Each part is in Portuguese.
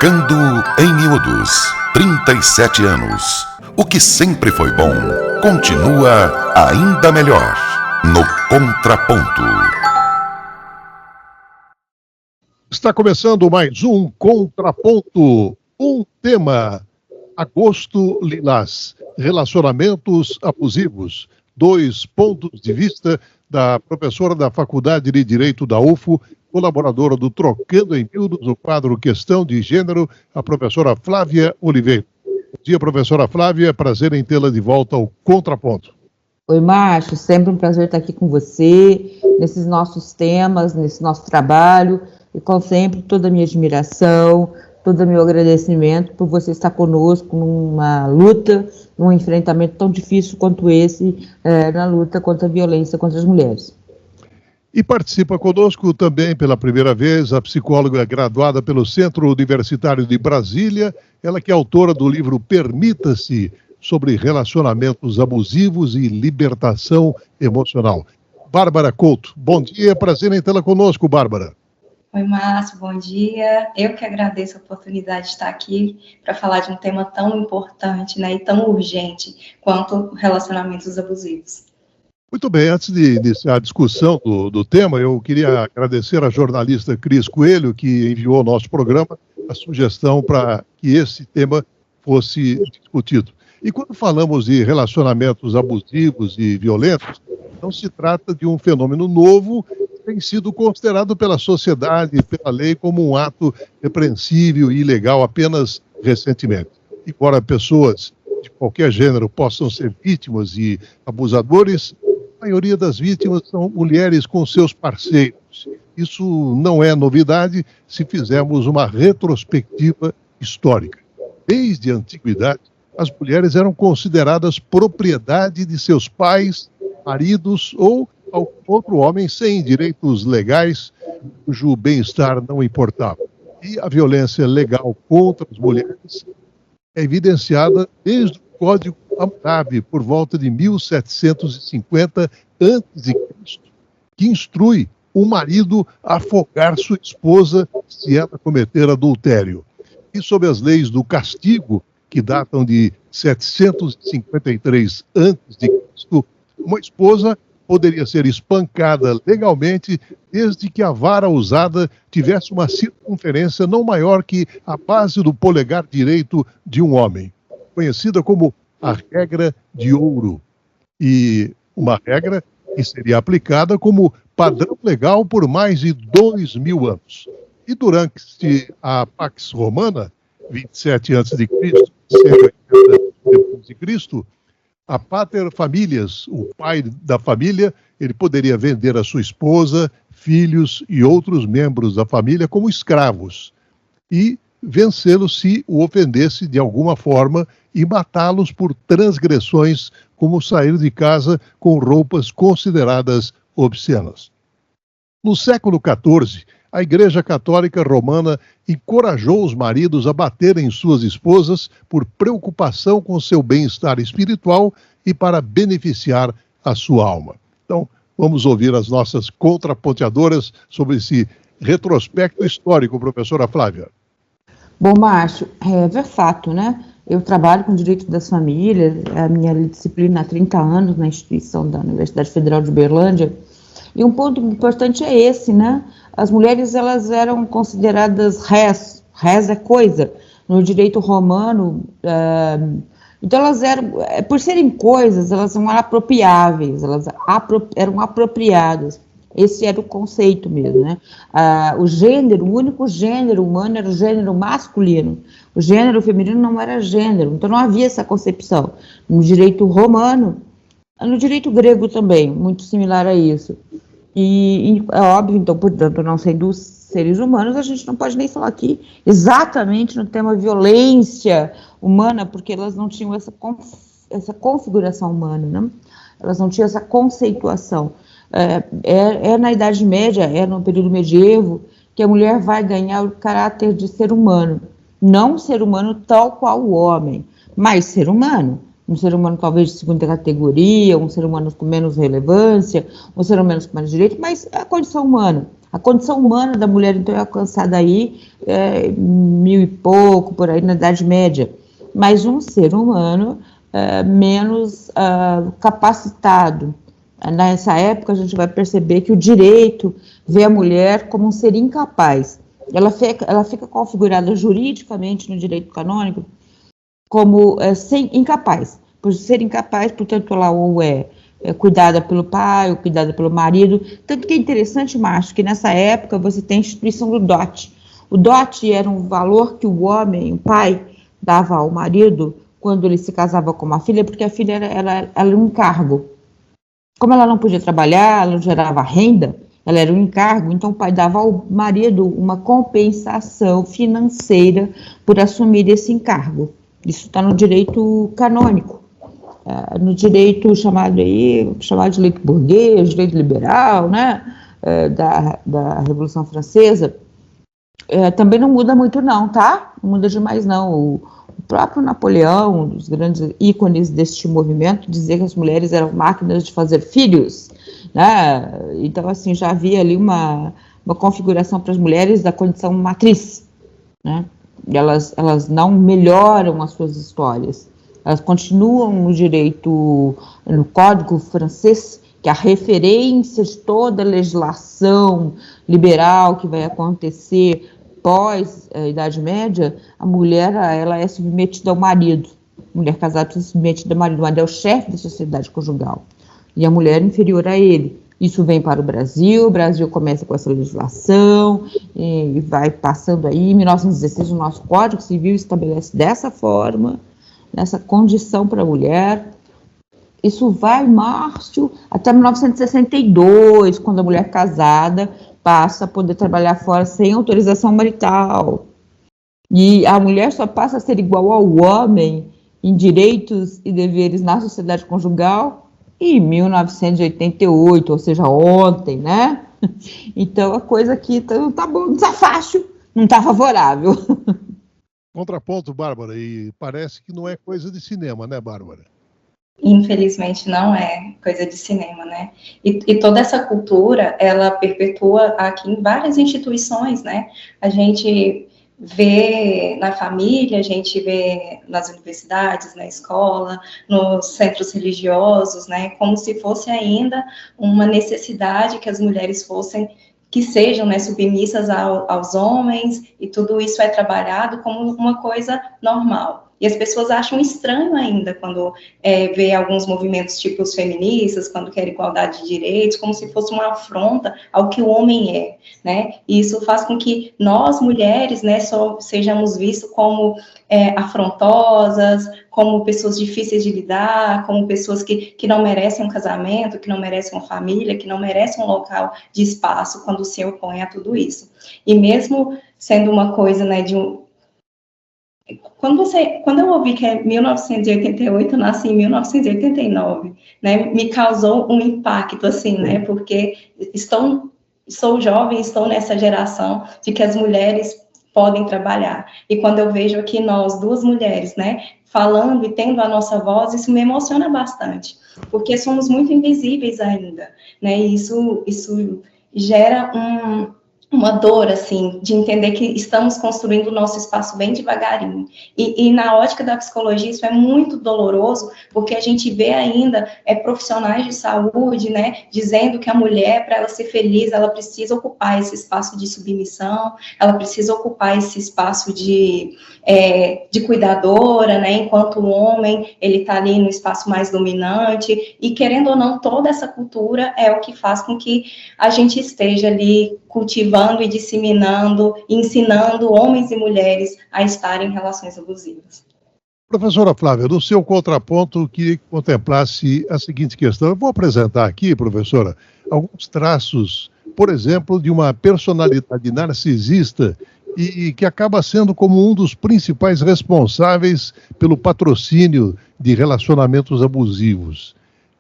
Tocando em Miúdos, 37 anos. O que sempre foi bom, continua ainda melhor. No Contraponto. Está começando mais um Contraponto. Um tema: Agosto Lilás, relacionamentos abusivos. 2 pontos de vista da professora da Faculdade de Direito da UFO, colaboradora do Trocando em Miúdos, o quadro Questão de Gênero, a professora Flávia Oliveira. Bom dia, professora Flávia, prazer em tê-la de volta ao Contraponto. Oi, Márcio, sempre um prazer estar aqui com você, nesses nossos temas, nesse nosso trabalho, e como sempre, toda a minha admiração, todo o meu agradecimento por você estar conosco numa luta, num enfrentamento tão difícil quanto esse, na luta contra a violência contra as mulheres. E participa conosco também pela primeira vez a psicóloga graduada pelo Centro Universitário de Brasília, ela que é autora do livro Permita-se, sobre relacionamentos abusivos e libertação emocional. Bárbara Couto, bom dia, prazer em tê-la conosco, Bárbara. Oi, Márcio, bom dia. Eu que agradeço a oportunidade de estar aqui para falar de um tema tão importante, né, e tão urgente quanto relacionamentos abusivos. Muito bem, antes de iniciar a discussão do tema, eu queria agradecer à jornalista Cris Coelho, que enviou ao nosso programa a sugestão para que esse tema fosse discutido. E quando falamos de relacionamentos abusivos e violentos, não se trata de um fenômeno novo, que tem sido considerado pela sociedade e pela lei como um ato repreensível e ilegal apenas recentemente. Embora pessoas de qualquer gênero possam ser vítimas e abusadores, a maioria das vítimas são mulheres com seus parceiros. Isso não é novidade se fizermos uma retrospectiva histórica. Desde a antiguidade, as mulheres eram consideradas propriedade de seus pais, maridos ou algum outro homem sem direitos legais, cujo bem-estar não importava. E a violência legal contra as mulheres é evidenciada desde o Código Hammurabi, por volta de 1750 a.C., que instrui o marido a afogar sua esposa se ela cometer adultério. E sob as leis do castigo, que datam de 753 a.C., uma esposa poderia ser espancada legalmente desde que a vara usada tivesse uma circunferência não maior que a base do polegar direito de um homem, conhecida como a regra de ouro, e uma regra que seria aplicada como padrão legal por mais de 2000 anos. E durante a Pax Romana, 27 a.C., 180 d.C., a pater familias, o pai da família, ele poderia vender a sua esposa, filhos e outros membros da família como escravos e vencê-los se o ofendesse de alguma forma e matá-los por transgressões, como sair de casa com roupas consideradas obscenas. No século XIV, a Igreja Católica Romana encorajou os maridos a baterem suas esposas por preocupação com seu bem-estar espiritual e para beneficiar a sua alma. Então, vamos ouvir as nossas contraponteadoras sobre esse retrospecto histórico, professora Flávia. Bom, Márcio, é versátil, né? Eu trabalho com direito das famílias, é a minha disciplina há 30 anos na instituição da Universidade Federal de Uberlândia, e um ponto importante é esse, né? As mulheres, elas eram consideradas res é coisa, no direito romano, então elas eram, por serem coisas, elas eram apropriáveis, eram apropriadas. Esse era o conceito mesmo, né? O gênero, o único gênero humano era o gênero masculino. O gênero feminino não era gênero, então não havia essa concepção. No direito romano, no direito grego também, muito similar a isso. E é óbvio, então, portanto, não sendo seres humanos, a gente não pode nem falar aqui exatamente no tema violência humana, porque elas não tinham essa configuração humana, né? Elas não tinham essa conceituação. Na Idade Média, no período medievo, que a mulher vai ganhar o caráter de ser humano. Não um ser humano tal qual o homem, mas ser humano. Um ser humano talvez de segunda categoria, um ser humano com menos relevância, um ser humano com menos direito, mas é a condição humana. A condição humana da mulher, então, é alcançada aí, 1000 e pouco, por aí, na Idade Média. Mas um ser humano menos capacitado. Nessa época, a gente vai perceber que o direito vê a mulher como um ser incapaz. Ela fica configurada juridicamente no direito canônico como incapaz. Por ser incapaz, portanto, ela ou é cuidada pelo pai, ou cuidada pelo marido. Tanto que é interessante, Márcio, que nessa época você tem a instituição do dote. O dote era um valor que o homem, o pai, dava ao marido quando ele se casava com uma filha, porque a filha era um encargo. Como ela não podia trabalhar, ela não gerava renda, ela era um encargo, então o pai dava ao marido uma compensação financeira por assumir esse encargo. Isso está no direito canônico. No direito chamado de direito burguês, direito liberal, né, da Revolução Francesa, também não muda muito não, tá? Não muda demais não. O próprio Napoleão, um dos grandes ícones deste movimento, dizia que as mulheres eram máquinas de fazer filhos, né? Então, assim, já havia ali uma configuração para as mulheres da condição matriz, né? Elas não melhoram as suas histórias. Elas continuam no direito, no Código francês, que a referência de toda a legislação liberal que vai acontecer pós a Idade Média, a mulher ela é submetida ao marido. A mulher casada precisa ser submetida ao marido. O marido é o chefe da sociedade conjugal. E a mulher é inferior a ele. Isso vem para o Brasil começa com essa legislação, e vai passando aí. Em 1916, o nosso Código Civil estabelece dessa forma, nessa condição para a mulher. Isso vai, Márcio, até 1962, quando a mulher casada passa a poder trabalhar fora sem autorização marital. E a mulher só passa a ser igual ao homem em direitos e deveres na sociedade conjugal em 1988, ou seja, ontem, né? Então a coisa aqui não tá bom, não tá fácil, não tá favorável. Contraponto, Bárbara, e parece que não é coisa de cinema, né, Bárbara? Infelizmente não é coisa de cinema, né? E toda essa cultura, ela perpetua aqui em várias instituições, né? A gente vê na família, a gente vê nas universidades, na escola, nos centros religiosos, né? Como se fosse ainda uma necessidade que as mulheres que sejam, né, submissas aos homens, e tudo isso é trabalhado como uma coisa normal. E as pessoas acham estranho ainda quando vê alguns movimentos tipo os feministas, quando querem igualdade de direitos, como se fosse uma afronta ao que o homem é, né? E isso faz com que nós, mulheres, né, só sejamos vistos como afrontosas, como pessoas difíceis de lidar, como pessoas que não merecem um casamento, que não merecem uma família, que não merecem um local de espaço quando se opõe a tudo isso. E mesmo sendo uma coisa, né, Quando eu ouvi que é 1988, eu nasci em 1989, né, me causou um impacto, assim, né, porque sou jovem, estou nessa geração de que as mulheres podem trabalhar. E quando eu vejo aqui nós, duas mulheres, né, falando e tendo a nossa voz, isso me emociona bastante, porque somos muito invisíveis ainda, né, e isso gera uma dor, assim, de entender que estamos construindo o nosso espaço bem devagarinho. E na ótica da psicologia, isso é muito doloroso, porque a gente vê ainda profissionais de saúde, né, dizendo que a mulher, para ela ser feliz, ela precisa ocupar esse espaço de submissão, ela precisa ocupar esse espaço de cuidadora, né, enquanto o homem, ele está ali no espaço mais dominante, e querendo ou não, toda essa cultura é o que faz com que a gente esteja ali cultivando e disseminando, ensinando homens e mulheres a estarem em relações abusivas. Professora Flávia, no seu contraponto, queria que contemplasse a seguinte questão. Eu vou apresentar aqui, professora, alguns traços, por exemplo, de uma personalidade narcisista e que acaba sendo como um dos principais responsáveis pelo patrocínio de relacionamentos abusivos.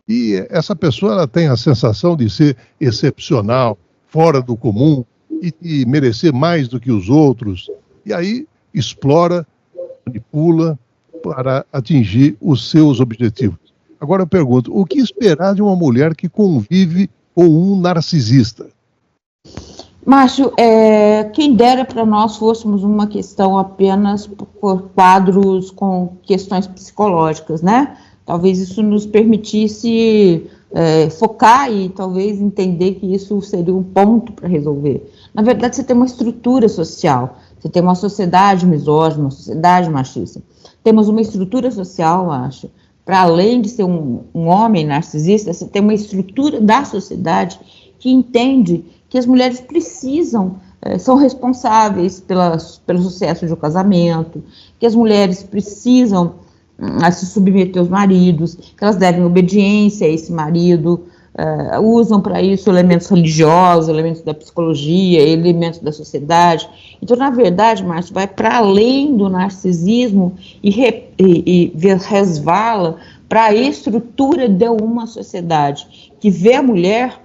E essa pessoa ela tem a sensação de ser excepcional, fora do comum, e merecer mais do que os outros, e aí explora, manipula para atingir os seus objetivos. Agora eu pergunto, o que esperar de uma mulher que convive com um narcisista? Márcio, quem dera para nós fôssemos uma questão apenas por quadros com questões psicológicas, né? Talvez isso nos permitisse focar e talvez entender que isso seria um ponto para resolver. Na verdade, você tem uma estrutura social, você tem uma sociedade misógina, uma sociedade machista. Temos uma estrutura social, acho, para além de ser um homem narcisista, você tem uma estrutura da sociedade que entende que as mulheres precisam, são responsáveis pelo sucesso de um casamento, que as mulheres precisam se submeter aos maridos, que elas devem obediência a esse marido, usam para isso elementos religiosos, elementos da psicologia, elementos da sociedade. Então, na verdade, Márcio, vai para além do narcisismo e resvala para a estrutura de uma sociedade que vê a mulher,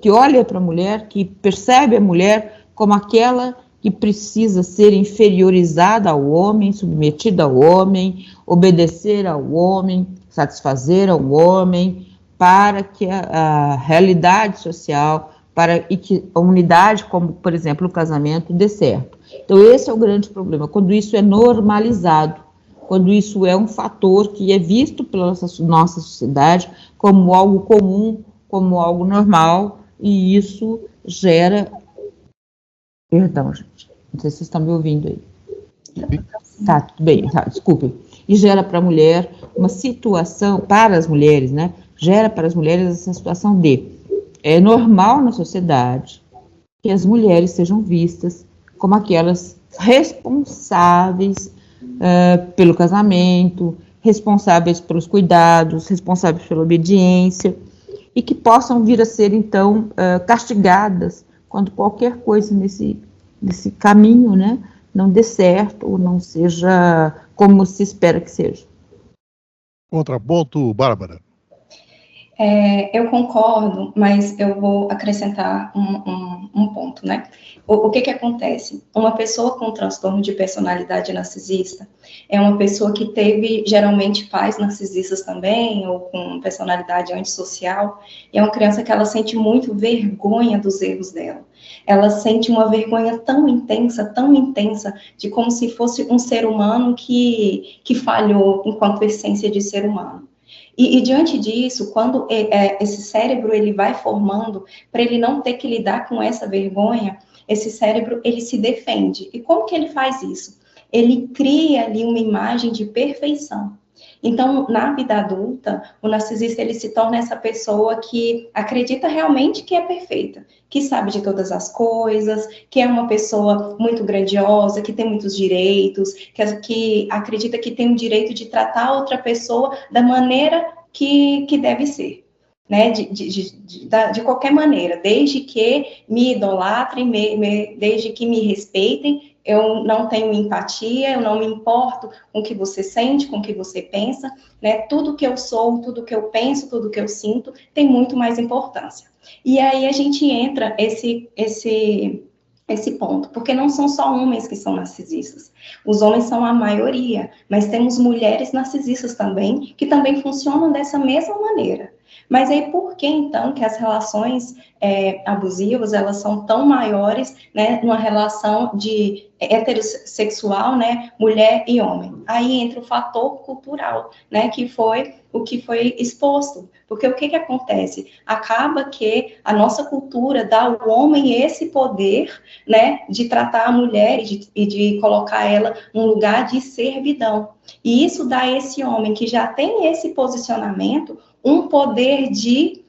que olha para a mulher, que percebe a mulher como aquela que precisa ser inferiorizada ao homem, submetida ao homem, obedecer ao homem, satisfazer ao homem, para que a realidade social, e que a unidade, como, por exemplo, o casamento, dê certo. Então, esse é o grande problema, quando isso é normalizado, quando isso é um fator que é visto pela nossa sociedade como algo comum, como algo normal, e isso gera... Perdão, gente, não sei se vocês estão me ouvindo aí. Tá, tudo bem, tá, desculpem. E gera para a mulher uma situação, para as mulheres, né? Gera para as mulheres essa situação de é normal na sociedade que as mulheres sejam vistas como aquelas responsáveis pelo casamento, responsáveis pelos cuidados, responsáveis pela obediência, e que possam vir a ser, então, castigadas quando qualquer coisa nesse caminho, né, não dê certo ou não seja como se espera que seja. Contraponto, Bárbara. Eu concordo, mas eu vou acrescentar um ponto, né? O que acontece? Uma pessoa com transtorno de personalidade narcisista é uma pessoa que teve, geralmente, pais narcisistas também, ou com personalidade antissocial, e é uma criança que ela sente muito vergonha dos erros dela. Ela sente uma vergonha tão intensa, de como se fosse um ser humano que falhou enquanto essência de ser humano. E diante disso, quando esse cérebro ele vai formando, para ele não ter que lidar com essa vergonha, esse cérebro ele se defende. E como que ele faz isso? Ele cria ali uma imagem de perfeição. Então, na vida adulta, o narcisista ele se torna essa pessoa que acredita realmente que é perfeita, que sabe de todas as coisas, que é uma pessoa muito grandiosa, que tem muitos direitos, que acredita que tem o direito de tratar outra pessoa da maneira que deve ser, né? De qualquer maneira, desde que me idolatrem, desde que me respeitem. Eu não tenho empatia, eu não me importo com o que você sente, com o que você pensa, né? Tudo que eu sou, tudo que eu penso, tudo que eu sinto tem muito mais importância. E aí a gente entra esse ponto, porque não são só homens que são narcisistas. Os homens são a maioria, mas temos mulheres narcisistas também, que também funcionam dessa mesma maneira. Mas aí por que, então, que as relações abusivas, elas são tão maiores, né, numa relação de heterossexual, né, mulher e homem? Aí entra o fator cultural, né, que foi o que foi exposto. Porque o que acontece? Acaba que a nossa cultura dá ao homem esse poder, né, de tratar a mulher e de colocar ela num lugar de servidão. E isso dá a esse homem que já tem esse posicionamento um poder de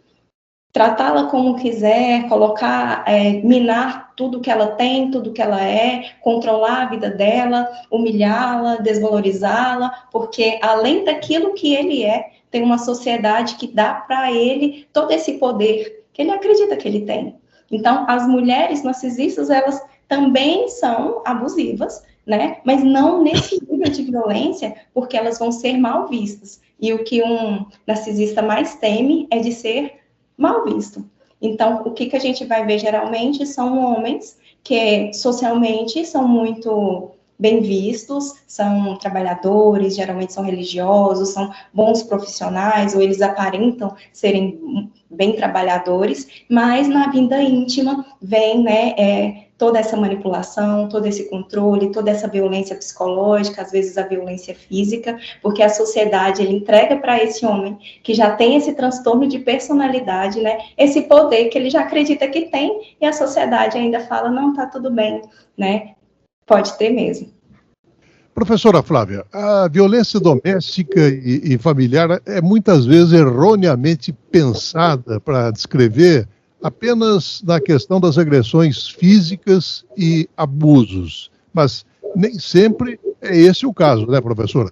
tratá-la como quiser, colocar, minar tudo que ela tem, tudo que ela é, controlar a vida dela, humilhá-la, desvalorizá-la, porque além daquilo que ele é, tem uma sociedade que dá para ele todo esse poder que ele acredita que ele tem. Então, as mulheres narcisistas, elas também são abusivas, né? Mas não nesse nível de violência, porque elas vão ser mal vistas. E o que um narcisista mais teme é de ser mal visto. Então, o que a gente vai ver geralmente são homens que socialmente são muito bem vistos, são trabalhadores, geralmente são religiosos, são bons profissionais, ou eles aparentam serem bem trabalhadores, mas na vida íntima vem, né, toda essa manipulação, todo esse controle, toda essa violência psicológica, às vezes a violência física, porque a sociedade ele entrega para esse homem que já tem esse transtorno de personalidade, né, esse poder que ele já acredita que tem, e a sociedade ainda fala, não, tá tudo bem, né, pode ter mesmo. Professora Flávia, a violência doméstica e familiar é muitas vezes erroneamente pensada para descrever apenas na questão das agressões físicas e abusos, mas nem sempre é esse o caso, né, professora?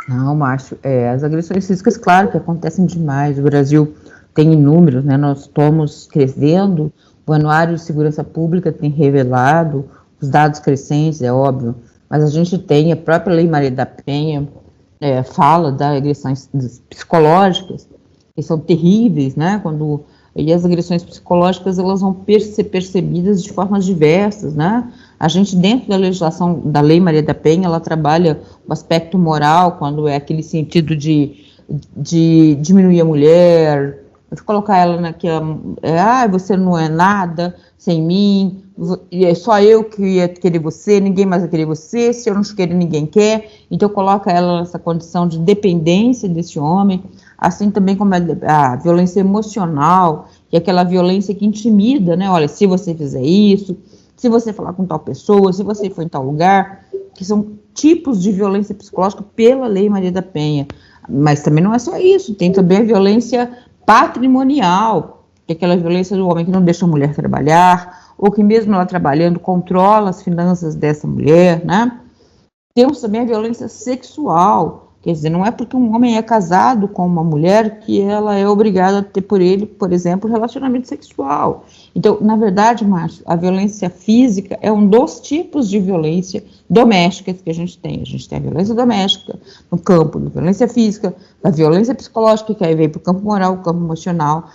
Não, Márcio, as agressões físicas, claro que acontecem demais, o Brasil tem inúmeros, né, nós estamos crescendo, o Anuário de Segurança Pública tem revelado os dados crescentes, é óbvio, mas a gente tem, a própria Lei Maria da Penha fala das agressões psicológicas, que são terríveis, né, e as agressões psicológicas, elas vão ser percebidas de formas diversas, né? A gente, dentro da legislação da Lei Maria da Penha, ela trabalha o aspecto moral, quando é aquele sentido de diminuir a mulher, de colocar ela você não é nada sem mim, é só eu que ia querer você, ninguém mais vai querer você, se eu não querer, ninguém quer. Então, coloca ela nessa condição de dependência desse homem, assim também como a violência emocional, que é aquela violência que intimida, né? Olha, se você fizer isso, se você falar com tal pessoa, se você for em tal lugar, que são tipos de violência psicológica pela Lei Maria da Penha. Mas também não é só isso, tem também a violência patrimonial, que é aquela violência do homem que não deixa a mulher trabalhar, ou que mesmo ela trabalhando controla as finanças dessa mulher, né? Temos também a violência sexual, quer dizer, não é porque um homem é casado com uma mulher que ela é obrigada a ter por ele, por exemplo, relacionamento sexual. Então, na verdade, Márcio, a violência física é um dos tipos de violência doméstica que a gente tem. A gente tem a violência doméstica no campo da violência física, da violência psicológica, que aí vem para o campo moral, o campo emocional,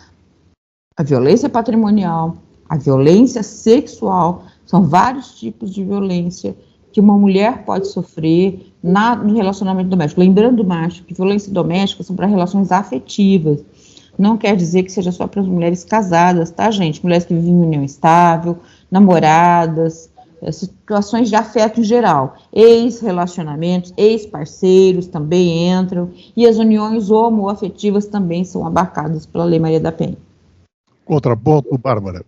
a violência patrimonial, a violência sexual. São vários tipos de violência que uma mulher pode sofrer no relacionamento doméstico. Lembrando, Márcio, que violência doméstica são para relações afetivas. Não quer dizer que seja só para as mulheres casadas, tá, gente? Mulheres que vivem em união estável, namoradas, situações de afeto em geral. Ex-relacionamentos, ex-parceiros também entram, e as uniões homoafetivas também são abarcadas pela Lei Maria da Penha. Contraponto, Bárbara.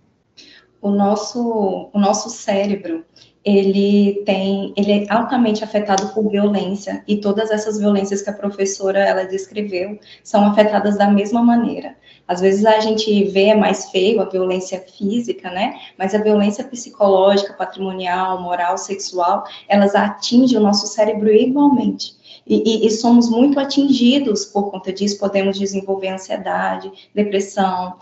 O nosso cérebro, ele é altamente afetado por violência, e todas essas violências que a professora ela descreveu são afetadas da mesma maneira. Às vezes a gente vê mais feio a violência física, né? Mas a violência psicológica, patrimonial, moral, sexual, elas atingem o nosso cérebro igualmente. E somos muito atingidos por conta disso, podemos desenvolver ansiedade, depressão,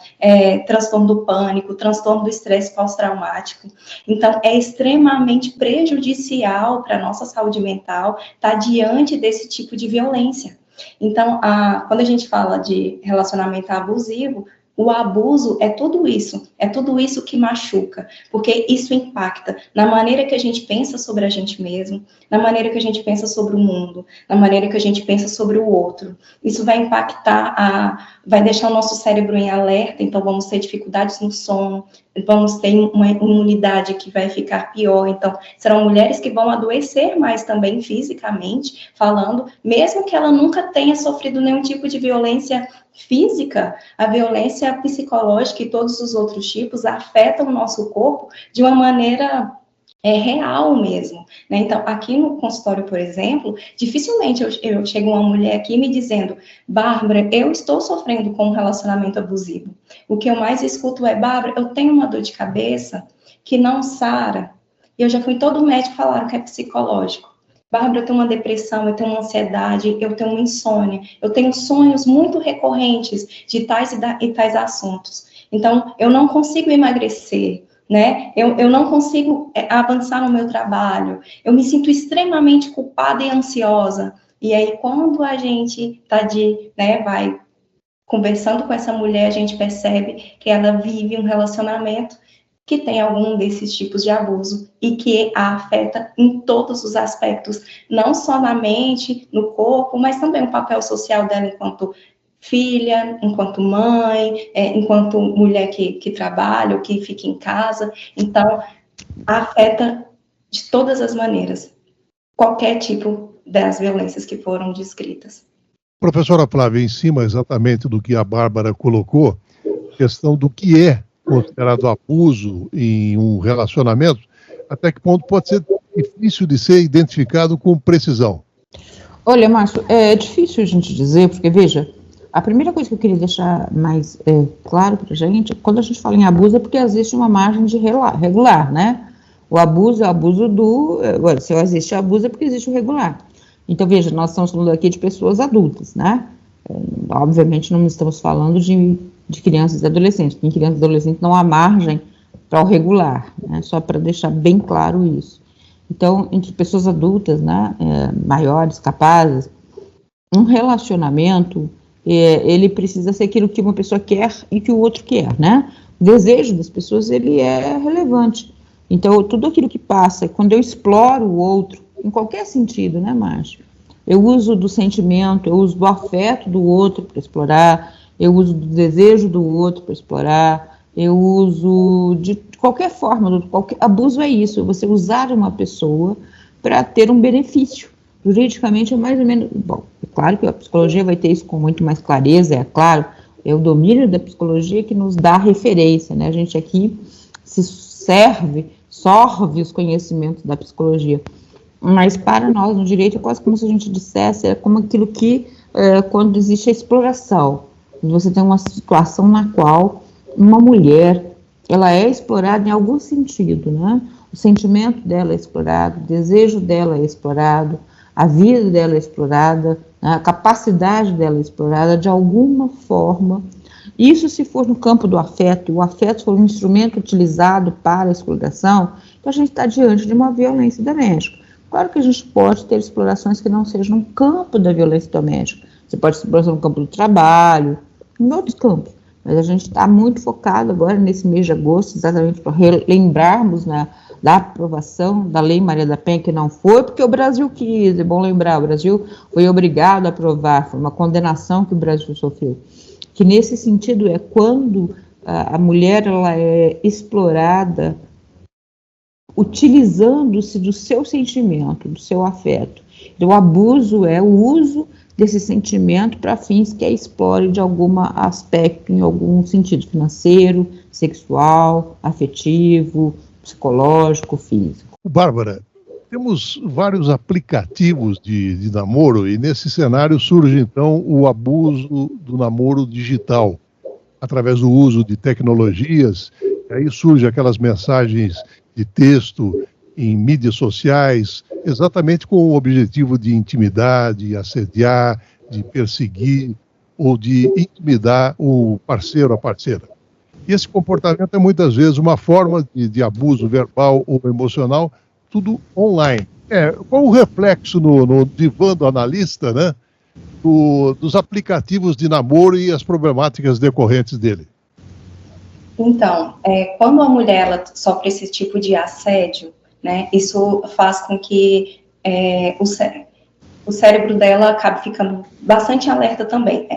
transtorno do pânico, transtorno do estresse pós-traumático. Então, é extremamente prejudicial para a nossa saúde mental estar diante desse tipo de violência. Então, quando a gente fala de relacionamento abusivo, o abuso é tudo isso que machuca, porque isso impacta na maneira que a gente pensa sobre a gente mesmo, na maneira que a gente pensa sobre o mundo, na maneira que a gente pensa sobre o outro. Isso vai impactar, vai deixar o nosso cérebro em alerta, então vamos ter dificuldades no sono, vamos ter uma imunidade que vai ficar pior, então serão mulheres que vão adoecer mais também fisicamente, falando, mesmo que ela nunca tenha sofrido nenhum tipo de violência física, a violência psicológica e todos os outros tipos afetam o nosso corpo de uma maneira real mesmo, né? Então, aqui no consultório, por exemplo, dificilmente eu chego uma mulher aqui me dizendo, Bárbara, eu estou sofrendo com um relacionamento abusivo. O que eu mais escuto é, Bárbara, eu tenho uma dor de cabeça que não sara. Eu já fui em todo médico, falaram que é psicológico. Bárbara, eu tenho uma depressão, eu tenho uma ansiedade, eu tenho uma insônia, eu tenho sonhos muito recorrentes de tais e tais assuntos. Então, eu não consigo emagrecer, né? Eu não consigo avançar no meu trabalho, eu me sinto extremamente culpada e ansiosa. E aí, quando a gente vai conversando com essa mulher, a gente percebe que ela vive um relacionamento que tem algum desses tipos de abuso e que a afeta em todos os aspectos, não só na mente, no corpo, mas também o papel social dela enquanto filha, enquanto mãe, enquanto mulher que trabalha ou que fica em casa. Então, afeta de todas as maneiras qualquer tipo das violências que foram descritas. Professora Flávia, em cima exatamente do que a Bárbara colocou, questão do que é considerado abuso em um relacionamento, até que ponto pode ser difícil de ser identificado com precisão? Olha, Márcio, é difícil a gente dizer, porque, veja, a primeira coisa que eu queria deixar mais claro para a gente, quando a gente fala em abuso, é porque existe uma margem de regular, né? O abuso é o abuso se existe abuso é porque existe o regular. Então, veja, nós estamos falando aqui de pessoas adultas, né? Obviamente não estamos falando de crianças e adolescentes. Em crianças e adolescentes não há margem para o regular, né? Só para deixar bem claro isso. Então, entre pessoas adultas, né, maiores, capazes, um relacionamento, ele precisa ser aquilo que uma pessoa quer e que o outro quer, né? O desejo das pessoas, ele é relevante. Então, tudo aquilo que passa, quando eu exploro o outro, em qualquer sentido, né, Márcio? Eu uso do sentimento, eu uso do afeto do outro para explorar, eu uso do desejo do outro para explorar, eu uso de qualquer forma, qualquer abuso é isso, você usar uma pessoa para ter um benefício. Juridicamente é mais ou menos, bom, é claro que a psicologia vai ter isso com muito mais clareza, é claro, é o domínio da psicologia que nos dá referência, né? A gente aqui sorve os conhecimentos da psicologia. Mas para nós, no direito, é quase como se a gente dissesse, é como aquilo que, quando existe a exploração, você tem uma situação na qual uma mulher, ela é explorada em algum sentido, né? O sentimento dela é explorado, o desejo dela é explorado, a vida dela é explorada, a capacidade dela é explorada de alguma forma. Isso se for no campo do afeto, o afeto for um instrumento utilizado para a exploração, então a gente está diante de uma violência doméstica. Claro que a gente pode ter explorações que não sejam no campo da violência doméstica. Você pode ter exploração no campo do trabalho, em outros campos. Mas a gente está muito focado agora nesse mês de agosto, exatamente para relembrarmos da aprovação da Lei Maria da Penha, que não foi porque o Brasil quis, é bom lembrar, o Brasil foi obrigado a aprovar, foi uma condenação que o Brasil sofreu. Que nesse sentido é quando a mulher ela é explorada utilizando-se do seu sentimento, do seu afeto. Então, o abuso é o uso desse sentimento para fins que a explore de algum aspecto, em algum sentido financeiro, sexual, afetivo, psicológico, físico. Bárbara, temos vários aplicativos de namoro e nesse cenário surge então o abuso do namoro digital, através do uso de tecnologias, e aí surgem aquelas mensagens de texto em mídias sociais, exatamente com o objetivo de intimidar, de assediar, de perseguir ou de intimidar o parceiro, a parceira. E esse comportamento é muitas vezes uma forma de abuso verbal ou emocional, tudo online. Qual o reflexo no divã do analista, né, dos aplicativos de namoro e as problemáticas decorrentes dele? Então, quando a mulher ela sofre esse tipo de assédio, né, isso faz com que o cérebro dela acabe ficando bastante alerta também.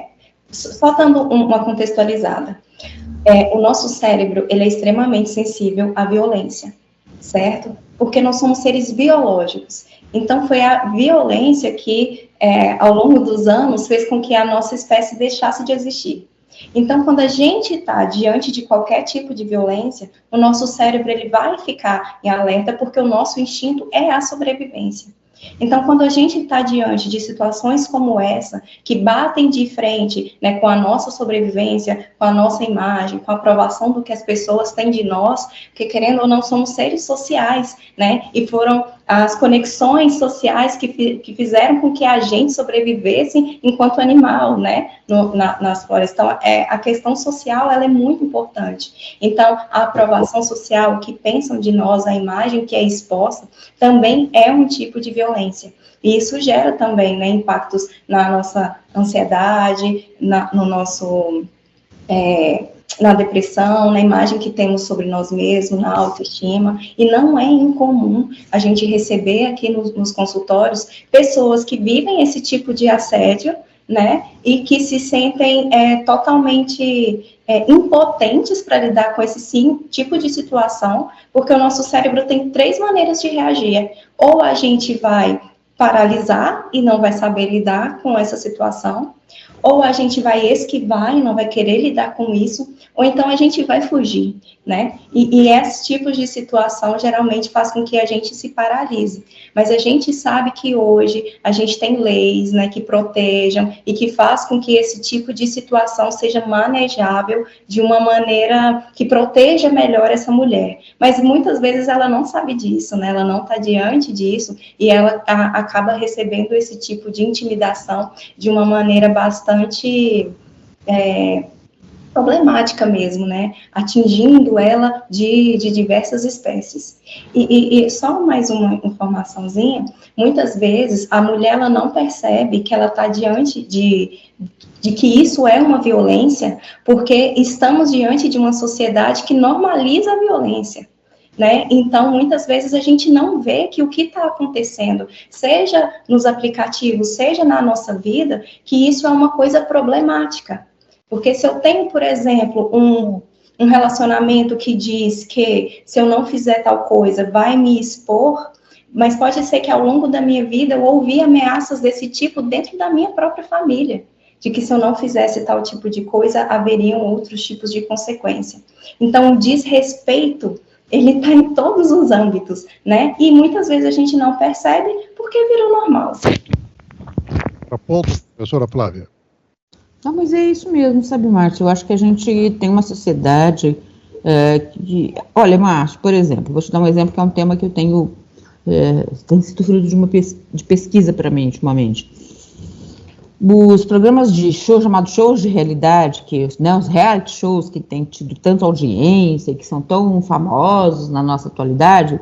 Só dando uma contextualizada. O nosso cérebro ele é extremamente sensível à violência, certo? Porque nós somos seres biológicos. Então, foi a violência que, ao longo dos anos, fez com que a nossa espécie deixasse de existir. Então, quando a gente está diante de qualquer tipo de violência, o nosso cérebro ele vai ficar em alerta porque o nosso instinto é a sobrevivência. Então, quando a gente está diante de situações como essa, que batem de frente, né, com a nossa sobrevivência, com a nossa imagem, com a aprovação do que as pessoas têm de nós, porque querendo ou não somos seres sociais, né, e foram as conexões sociais que fizeram com que a gente sobrevivesse enquanto animal, né, nas florestas. Então, a questão social, ela é muito importante. Então, a aprovação social, o que pensam de nós, a imagem que é exposta, também é um tipo de violência. E isso gera também, né, impactos na nossa ansiedade, no nosso na depressão, na imagem que temos sobre nós mesmos, na autoestima, e não é incomum a gente receber aqui nos consultórios pessoas que vivem esse tipo de assédio, né, e que se sentem totalmente impotentes para lidar com esse tipo de situação, porque o nosso cérebro tem 3 maneiras de reagir. Ou a gente vai paralisar e não vai saber lidar com essa situação, ou a gente vai esquivar e não vai querer lidar com isso, ou então a gente vai fugir, né? E esses tipos de situação geralmente faz com que a gente se paralise. Mas a gente sabe que hoje a gente tem leis, né, que protejam e que faz com que esse tipo de situação seja manejável de uma maneira que proteja melhor essa mulher. Mas muitas vezes ela não sabe disso, né? Ela não está diante disso e ela acaba recebendo esse tipo de intimidação de uma maneira bastante problemática mesmo, né, atingindo ela de diversas espécies. E só mais uma informaçãozinha, muitas vezes a mulher ela não percebe que ela está diante de que isso é uma violência, porque estamos diante de uma sociedade que normaliza a violência. Né? Então, muitas vezes a gente não vê que o que está acontecendo, seja nos aplicativos, seja na nossa vida, que isso é uma coisa problemática. Porque se eu tenho, por exemplo, um relacionamento que diz que se eu não fizer tal coisa, vai me expor, mas pode ser que ao longo da minha vida eu ouvi ameaças desse tipo dentro da minha própria família, de que se eu não fizesse tal tipo de coisa, haveriam outros tipos de consequência. Então, o desrespeito, ele está em todos os âmbitos, né? E muitas vezes a gente não percebe porque virou normal. Ponto, professora Flávia. Não, mas é isso mesmo, sabe, Márcio? Eu acho que a gente tem uma sociedade que... Olha, Márcio, por exemplo, vou te dar um exemplo que é um tema que eu tenho sido fruto de pesquisa para mim, ultimamente. Os programas de show, chamados shows de realidade, né, os reality shows que têm tido tanta audiência, que são tão famosos na nossa atualidade,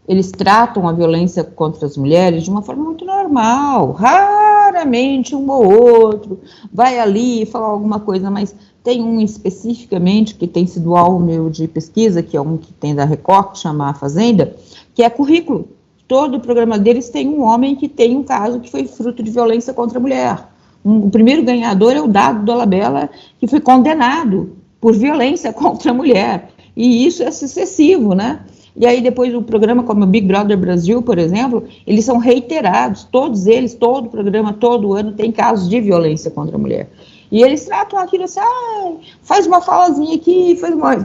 eles tratam a violência contra as mulheres de uma forma muito normal. Raramente um ou outro vai ali falar alguma coisa, mas tem um especificamente que tem sido alvo meu de pesquisa, que é um que tem da Record, que chama A Fazenda, que é currículo. Todo o programa deles tem um homem que tem um caso que foi fruto de violência contra a mulher. O primeiro ganhador é o Dado Dolabella, que foi condenado por violência contra a mulher. E isso é sucessivo, né? E aí depois o programa como o Big Brother Brasil, por exemplo, eles são reiterados, todos eles, todo o programa, todo ano tem casos de violência contra a mulher. E eles tratam aquilo assim, faz uma falazinha aqui,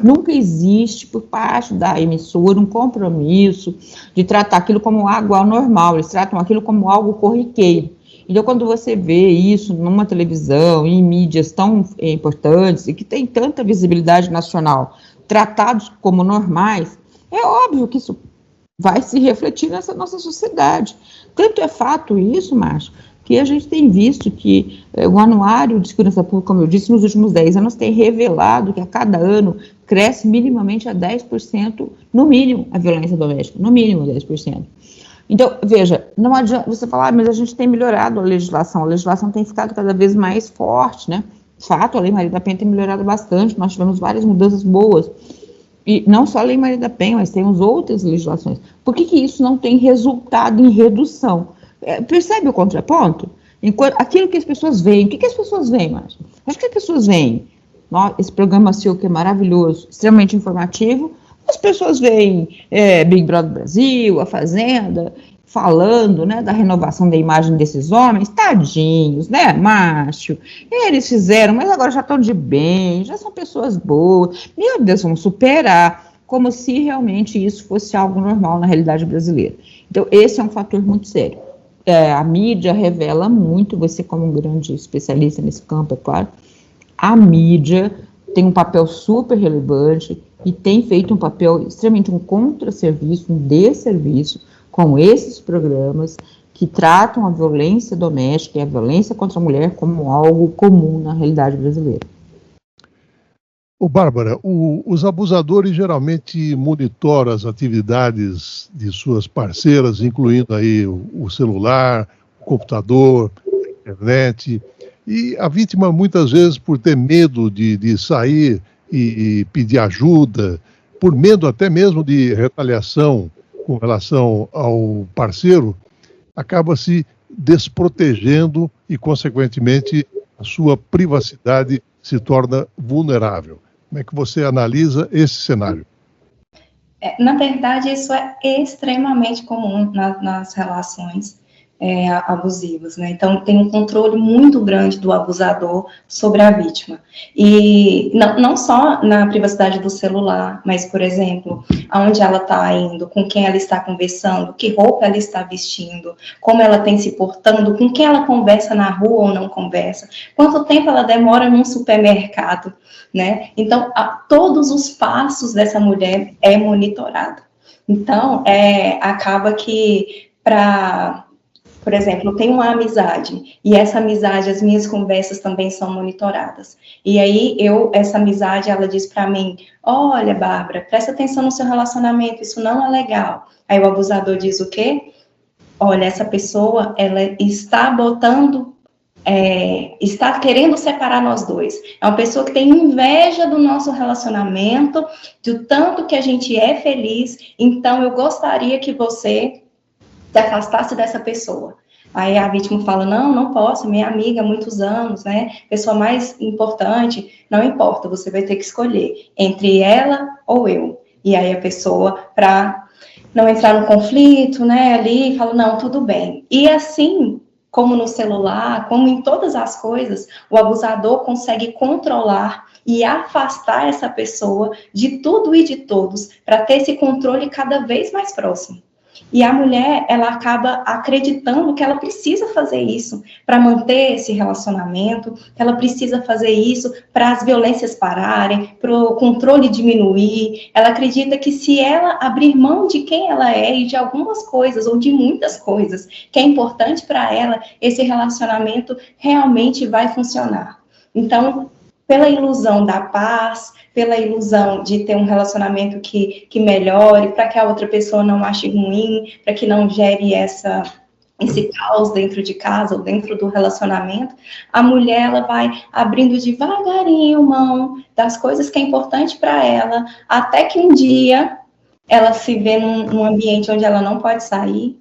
nunca existe por parte da emissora um compromisso de tratar aquilo como algo anormal, eles tratam aquilo como algo corriqueiro. Então, quando você vê isso numa televisão, em mídias tão importantes e que tem tanta visibilidade nacional, tratados como normais, é óbvio que isso vai se refletir nessa nossa sociedade. Tanto é fato isso, Márcio, que a gente tem visto que o Anuário de Segurança Pública, como eu disse, nos últimos 10 anos tem revelado que a cada ano cresce minimamente a 10%, no mínimo, a violência doméstica, no mínimo 10%. Então, veja, não adianta você falar, mas a gente tem melhorado a legislação tem ficado cada vez mais forte, né? De fato, a Lei Maria da Penha tem melhorado bastante, nós tivemos várias mudanças boas. E não só a Lei Maria da Penha, mas temos outras legislações. Por que isso não tem resultado em redução? Percebe o contraponto? Aquilo que as pessoas veem, o que as pessoas veem, Márcio? Acho que as pessoas veem esse programa seu que é maravilhoso, extremamente informativo, as pessoas veem Big Brother Brasil, A Fazenda, falando, né, da renovação da imagem desses homens, tadinhos, né, Márcio? Eles fizeram, mas agora já estão de bem, já são pessoas boas, meu Deus, vamos superar, como se realmente isso fosse algo normal na realidade brasileira. Então, esse é um fator muito sério. A mídia revela muito, você como um grande especialista nesse campo, é claro, a mídia tem um papel super relevante e tem feito um papel extremamente um contrasserviço, um desserviço com esses programas que tratam a violência doméstica e a violência contra a mulher como algo comum na realidade brasileira. Bárbara, os abusadores geralmente monitoram as atividades de suas parceiras, incluindo aí o celular, o computador, a internet, e a vítima muitas vezes por ter medo de sair e pedir ajuda, por medo até mesmo de retaliação com relação ao parceiro, acaba se desprotegendo e, consequentemente, a sua privacidade se torna vulnerável. Como é que você analisa esse cenário? Na verdade, isso é extremamente comum nas relações abusivas, né? Então, tem um controle muito grande do abusador sobre a vítima. E não só na privacidade do celular, mas, por exemplo, aonde ela está indo, com quem ela está conversando, que roupa ela está vestindo, como ela tem se portando, com quem ela conversa na rua ou não conversa, quanto tempo ela demora num supermercado, né? Então, todos os passos dessa mulher é monitorado. Então, acaba que por exemplo, eu tenho uma amizade, e essa amizade, as minhas conversas também são monitoradas. E aí, essa amizade, ela diz para mim, olha, Bárbara, presta atenção no seu relacionamento, isso não é legal. Aí o abusador diz o quê? Olha, essa pessoa, ela está está querendo separar nós dois. É uma pessoa que tem inveja do nosso relacionamento, do tanto que a gente é feliz, então eu gostaria que você se afastasse dessa pessoa. Aí a vítima fala, não posso, minha amiga há muitos anos, né, pessoa mais importante, não importa, você vai ter que escolher entre ela ou eu. E aí a pessoa, para não entrar no conflito, né, ali, fala, não, tudo bem. E assim, como no celular, como em todas as coisas, o abusador consegue controlar e afastar essa pessoa de tudo e de todos, para ter esse controle cada vez mais próximo. E a mulher, ela acaba acreditando que ela precisa fazer isso para manter esse relacionamento, que ela precisa fazer isso para as violências pararem, para o controle diminuir. Ela acredita que se ela abrir mão de quem ela é e de algumas coisas, ou de muitas coisas, que é importante para ela, esse relacionamento realmente vai funcionar. Então, pela ilusão da paz, pela ilusão de ter um relacionamento que melhore, para que a outra pessoa não ache ruim, para que não gere esse caos dentro de casa ou dentro do relacionamento, a mulher ela vai abrindo devagarinho mão das coisas que é importante para ela, até que um dia ela se vê num ambiente onde ela não pode sair,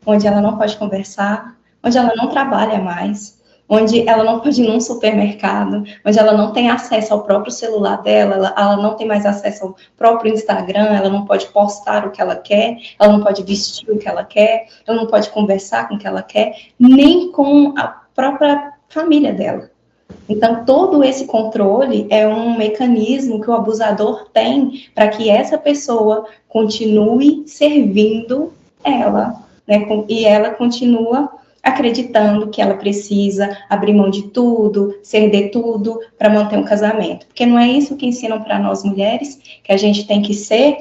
onde ela não pode conversar, onde ela não trabalha mais, onde ela não pode ir num supermercado, onde ela não tem acesso ao próprio celular dela, ela não tem mais acesso ao próprio Instagram, ela não pode postar o que ela quer, ela não pode vestir o que ela quer, ela não pode conversar com o que ela quer, nem com a própria família dela. Então, todo esse controle é um mecanismo que o abusador tem para que essa pessoa continue servindo ela, né, e ela continua acreditando que ela precisa abrir mão de tudo, ceder tudo para manter um casamento. Porque não é isso que ensinam para nós mulheres, que a gente tem que ser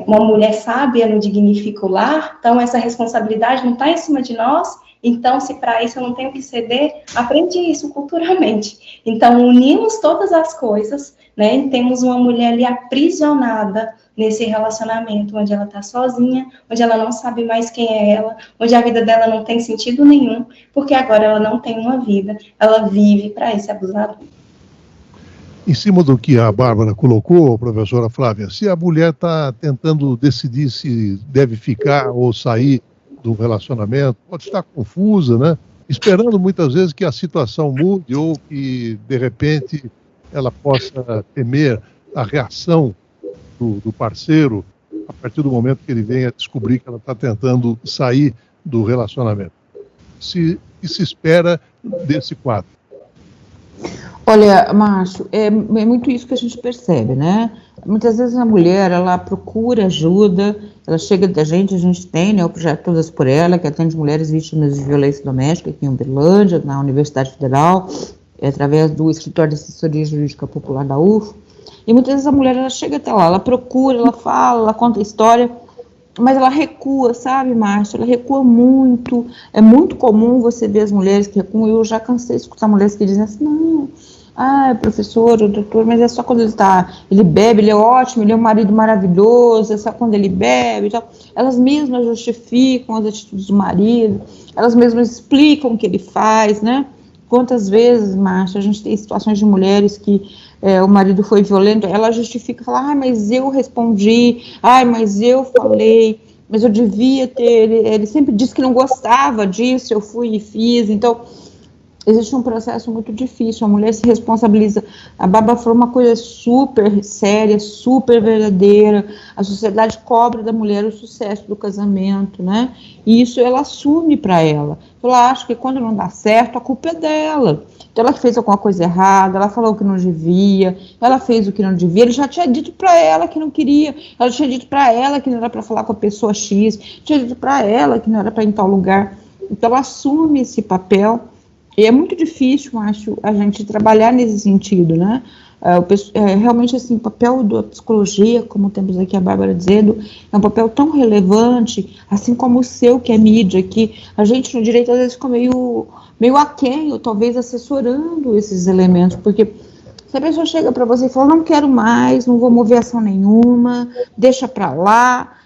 uma mulher sábia no dignifica o lar, então essa responsabilidade não está em cima de nós, então se para isso eu não tenho que ceder, aprendi isso culturalmente. Então unimos todas as coisas, né, e temos uma mulher ali aprisionada nesse relacionamento, onde ela está sozinha, onde ela não sabe mais quem é ela, onde a vida dela não tem sentido nenhum, porque agora ela não tem uma vida, ela vive para esse abusador. Em cima do que a Bárbara colocou, professora Flávia, se a mulher está tentando decidir se deve ficar ou sair do relacionamento, pode estar confusa, né? Esperando muitas vezes que a situação mude ou que, de repente, ela possa temer a reação do parceiro a partir do momento que ele venha descobrir que ela está tentando sair do relacionamento. Se espera desse quadro? Olha, Márcio, é muito isso que a gente percebe, né? Muitas vezes a mulher, ela procura ajuda, ela chega da gente, a gente tem, né, o projeto Todas por Ela, que atende mulheres vítimas de violência doméstica aqui em Uberlândia, na Universidade Federal, através do Escritório de Assessoria Jurídica Popular da UF. E muitas vezes a mulher, ela chega até lá, ela procura, ela fala, ela conta a história, mas ela recua, sabe, Márcio? Ela recua muito. É muito comum você ver as mulheres que recuam. Eu já cansei de escutar mulheres que dizem assim, não, professor, o doutor, mas é só quando ele bebe, ele é ótimo, ele é um marido maravilhoso, é só quando ele bebe e tal. Elas mesmas justificam as atitudes do marido, elas mesmas explicam o que ele faz, né? Quantas vezes, Márcio, a gente tem situações de mulheres que o marido foi violento, ela justifica, fala, mas eu respondi, mas eu falei, mas eu devia ter, ele sempre disse que não gostava disso, eu fui e fiz. Então, existe um processo muito difícil, a mulher se responsabiliza. A Bárbara falou uma coisa super séria, super verdadeira. A sociedade cobra da mulher o sucesso do casamento, né? E isso ela assume para ela. Ela acha que quando não dá certo, a culpa é dela. Então ela fez alguma coisa errada, ela falou o que não devia, ela fez o que não devia. Ele já tinha dito para ela que não queria, ela tinha dito para ela que não era para falar com a pessoa X, tinha dito para ela que não era para ir em tal lugar. Então ela assume esse papel. E é muito difícil, acho, a gente trabalhar nesse sentido, né? Realmente, assim, o papel da psicologia, como temos aqui a Bárbara dizendo, é um papel tão relevante, assim como o seu, que é mídia, que a gente no direito às vezes fica meio aquém, ou talvez assessorando esses elementos, porque se a pessoa chega para você e fala, não quero mais, não vou mover ação nenhuma, deixa para lá.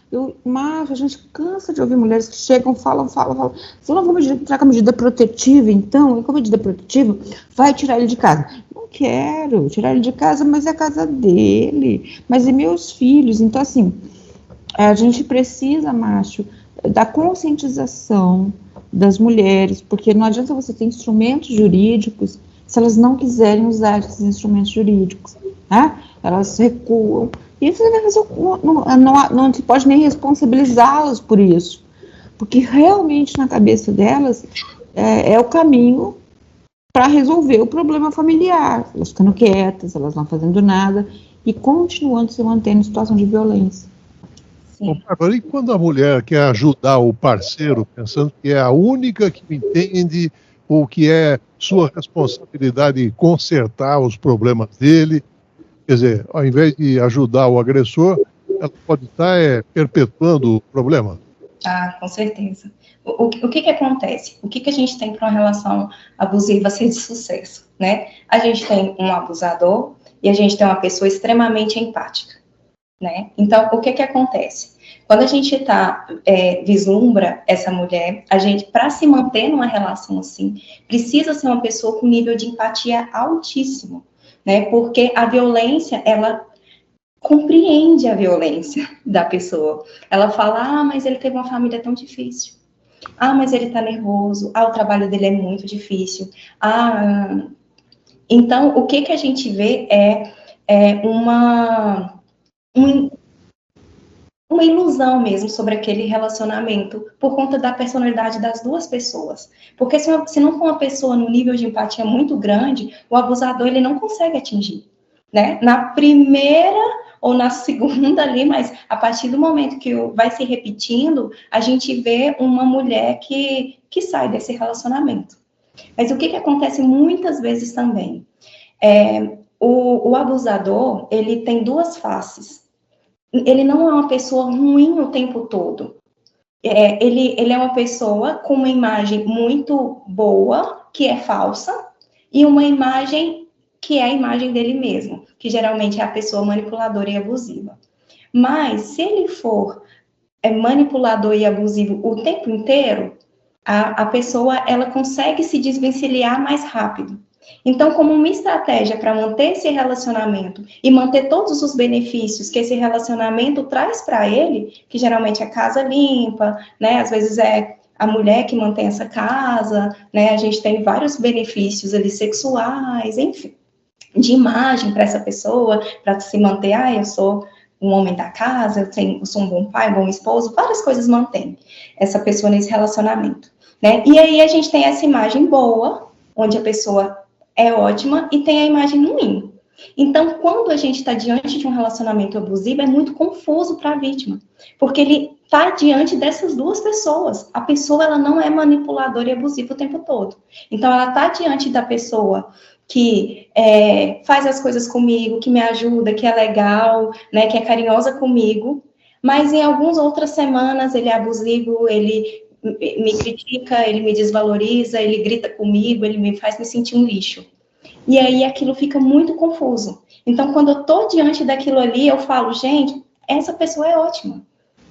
Mas a gente cansa de ouvir mulheres que chegam, falam. Se eu não vou entrar com a medida protetiva, então, e com a medida protetiva, vai tirar ele de casa. Não quero tirar ele de casa, mas é a casa dele, mas é meus filhos. Então, assim, a gente precisa, Márcio, da conscientização das mulheres, porque não adianta você ter instrumentos jurídicos se elas não quiserem usar esses instrumentos jurídicos, né? Elas recuam. E você vai fazer, não se pode nem responsabilizá-las por isso, porque realmente na cabeça delas é o caminho para resolver o problema familiar. Elas ficando quietas, elas não fazendo nada e continuando se mantendo em situação de violência. Bom, Bárbara, e quando a mulher quer ajudar o parceiro, pensando que é a única que entende ou que é sua responsabilidade consertar os problemas dele? Quer dizer, ao invés de ajudar o agressor, ela pode estar perpetuando o problema. Com certeza. O que acontece? O que a gente tem para uma relação abusiva ser de sucesso, né? A gente tem um abusador e a gente tem uma pessoa extremamente empática, né? Então, o que acontece? Quando a gente vislumbra essa mulher, a gente, para se manter numa relação assim, precisa ser uma pessoa com nível de empatia altíssimo, né? Porque a violência, ela compreende a violência da pessoa. Ela fala, mas ele teve uma família tão difícil. Mas ele tá nervoso. O trabalho dele é muito difícil. Então, o que a gente vê é uma ilusão mesmo sobre aquele relacionamento por conta da personalidade das duas pessoas. Porque se não for uma pessoa no nível de empatia muito grande, o abusador ele não consegue atingir, né? Na primeira ou na segunda ali, mas a partir do momento que vai se repetindo, a gente vê uma mulher que sai desse relacionamento. Mas o que acontece muitas vezes também? O abusador, ele tem duas faces. Ele não é uma pessoa ruim o tempo todo. Ele é uma pessoa com uma imagem muito boa, que é falsa, e uma imagem que é a imagem dele mesmo, que geralmente é a pessoa manipuladora e abusiva. Mas, se ele for manipulador e abusivo o tempo inteiro, a pessoa ela consegue se desvencilhar mais rápido. Então, como uma estratégia para manter esse relacionamento e manter todos os benefícios que esse relacionamento traz para ele, que geralmente é casa limpa, né? Às vezes é a mulher que mantém essa casa, né? A gente tem vários benefícios ali sexuais, enfim, de imagem para essa pessoa, para se manter, eu sou um homem da casa, eu sou um bom pai, um bom esposo, várias coisas mantêm essa pessoa nesse relacionamento, né? E aí a gente tem essa imagem boa, onde a pessoa é ótima, e tem a imagem ruim. Então, quando a gente está diante de um relacionamento abusivo, é muito confuso para a vítima, porque ele está diante dessas duas pessoas. A pessoa, ela não é manipuladora e abusiva o tempo todo. Então, ela está diante da pessoa que faz as coisas comigo, que me ajuda, que é legal, né, que é carinhosa comigo, mas em algumas outras semanas ele é abusivo, ele me critica, ele me desvaloriza, ele grita comigo, ele me faz me sentir um lixo. E aí aquilo fica muito confuso. Então, quando eu tô diante daquilo ali, eu falo, gente, essa pessoa é ótima.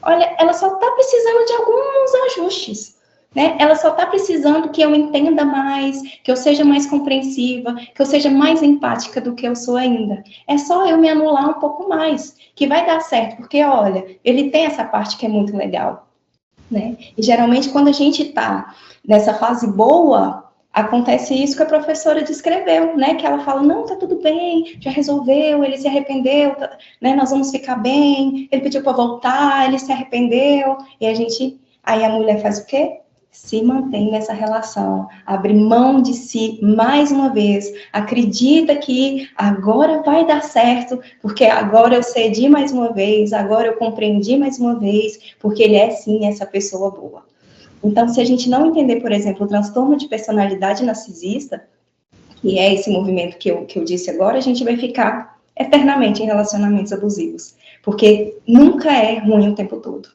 Olha, ela só tá precisando de alguns ajustes, né? Ela só está precisando que eu entenda mais, que eu seja mais compreensiva, que eu seja mais empática do que eu sou ainda. É só eu me anular um pouco mais, que vai dar certo, porque, olha, ele tem essa parte que é muito legal, né? E geralmente, quando a gente está nessa fase boa, acontece isso que a professora descreveu, né? Que ela fala, não, tá tudo bem, já resolveu, ele se arrependeu, né? Nós vamos ficar bem, ele pediu para voltar, ele se arrependeu, e aí a mulher faz o quê? Se mantém nessa relação, abre mão de si mais uma vez, acredita que agora vai dar certo, porque agora eu cedi mais uma vez, agora eu compreendi mais uma vez, porque ele é sim essa pessoa boa. Então, se a gente não entender, por exemplo, o transtorno de personalidade narcisista, que é esse movimento que eu disse agora, a gente vai ficar eternamente em relacionamentos abusivos, porque nunca é ruim o tempo todo.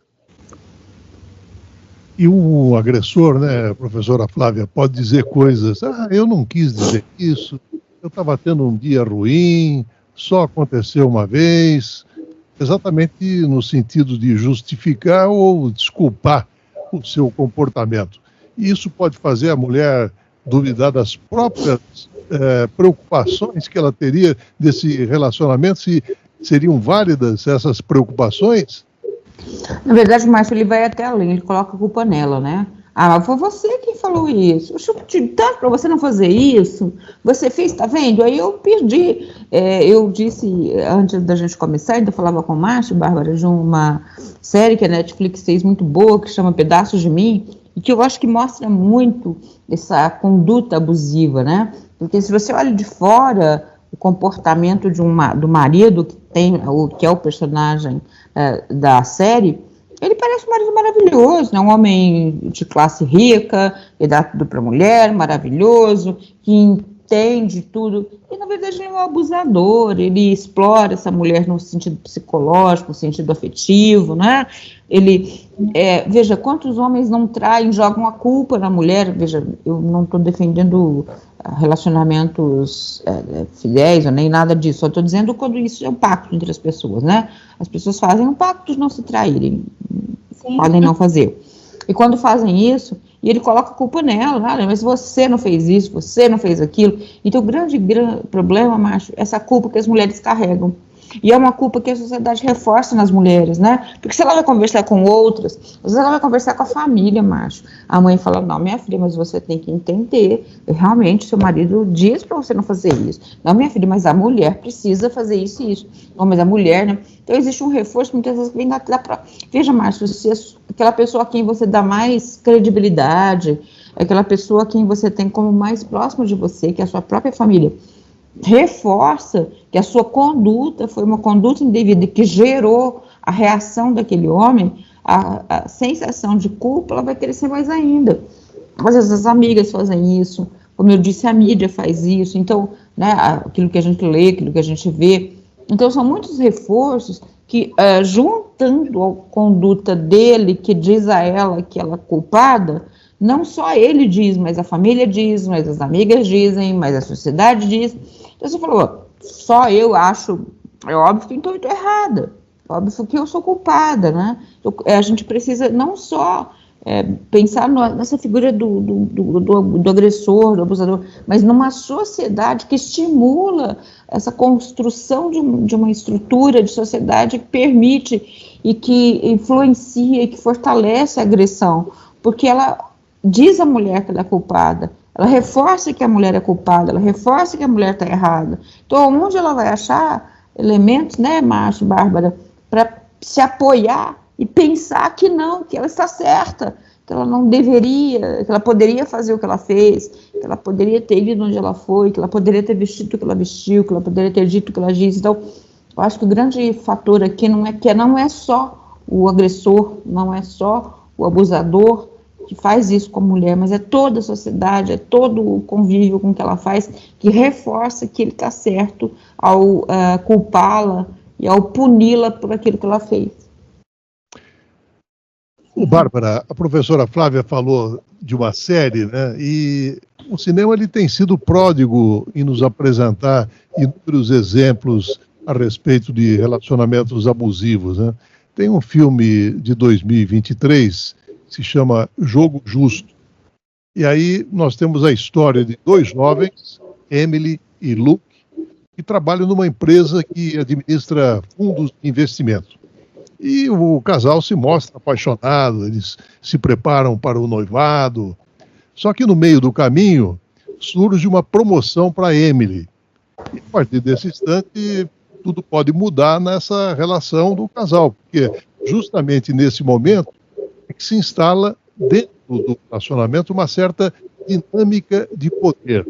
E o agressor, né, professora Flávia, pode dizer coisas, eu não quis dizer isso, eu estava tendo um dia ruim, só aconteceu uma vez, exatamente no sentido de justificar ou desculpar o seu comportamento. E isso pode fazer a mulher duvidar das próprias preocupações que ela teria desse relacionamento, se seriam válidas essas preocupações? Na verdade, o Márcio, ele vai até além, ele coloca a culpa nela, né? Ah, foi você quem falou isso. Eu te tanto para você não fazer isso. Você fez, tá vendo? Aí eu perdi. Eu disse, antes da gente começar, ainda falava com o Márcio, Bárbara, de uma série que a Netflix fez muito boa, que chama Pedaços de Mim, e que eu acho que mostra muito essa conduta abusiva, né? Porque se você olha de fora o comportamento do marido, que é o personagem da série, ele parece um marido maravilhoso, né? Um homem de classe rica, que dá tudo para a mulher, maravilhoso, que entende tudo, e na verdade ele é um abusador, ele explora essa mulher no sentido psicológico, no sentido afetivo, né? Veja, quantos homens não traem, jogam a culpa na mulher, veja, eu não estou defendendo relacionamentos fiéis, ou nem nada disso, só estou dizendo quando isso é um pacto entre as pessoas, né? As pessoas fazem um pacto de não se traírem, sim, podem não fazer. E quando fazem isso, e ele coloca a culpa nela, mas você não fez isso, você não fez aquilo. Então o grande problema, Márcio, é essa culpa que as mulheres carregam. E é uma culpa que a sociedade reforça nas mulheres, né? Porque se ela vai conversar com outras, às vezes ela vai conversar com a família, macho. A mãe fala, não, minha filha, mas você tem que entender, realmente seu marido diz para você não fazer isso. Não, minha filha, mas a mulher precisa fazer isso e isso. Não, mas a mulher, né? Então existe um reforço, muitas vezes, que vem da própria... Veja, Márcio, se aquela pessoa a quem você dá mais credibilidade, aquela pessoa a quem você tem como mais próximo de você, que é a sua própria família, reforça que a sua conduta foi uma conduta indevida que gerou a reação daquele homem, a sensação de culpa, ela vai crescer mais ainda. Às vezes as amigas fazem isso, como eu disse, a mídia faz isso, então, né, aquilo que a gente lê, aquilo que a gente vê. Então, são muitos reforços que, juntando a conduta dele, que diz a ela que ela é culpada, não só ele diz, mas a família diz, mas as amigas dizem, mas a sociedade diz. Então você falou, só eu acho, é óbvio que então eu estou errada, é óbvio que eu sou culpada, né? Então, a gente precisa não só pensar nessa figura do agressor, do abusador, mas numa sociedade que estimula essa construção de uma estrutura de sociedade que permite e que influencia e que fortalece a agressão, porque ela diz à mulher que ela é culpada, ela reforça que a mulher é culpada, ela reforça que a mulher está errada. Então, onde ela vai achar elementos, né, Márcio, Bárbara, para se apoiar e pensar que não, que ela está certa, que ela não deveria, que ela poderia fazer o que ela fez, que ela poderia ter ido onde ela foi, que ela poderia ter vestido o que ela vestiu, que ela poderia ter dito o que ela disse. Então, eu acho que o grande fator aqui não é só o agressor, não é só o abusador que faz isso com a mulher, mas é toda a sociedade, é todo o convívio com que ela faz, que reforça que ele está certo ao culpá-la e ao puni-la por aquilo que ela fez. Bárbara, a professora Flávia falou de uma série, né? E o cinema ele tem sido pródigo em nos apresentar inúmeros exemplos a respeito de relacionamentos abusivos, né? Tem um filme de 2023 se chama Jogo Justo. E aí nós temos a história de dois jovens, Emily e Luke, que trabalham numa empresa que administra fundos de investimento. E o casal se mostra apaixonado, eles se preparam para o noivado. Só que no meio do caminho surge uma promoção para Emily. E a partir desse instante, tudo pode mudar nessa relação do casal, porque justamente nesse momento é que se instala dentro do relacionamento uma certa dinâmica de poder.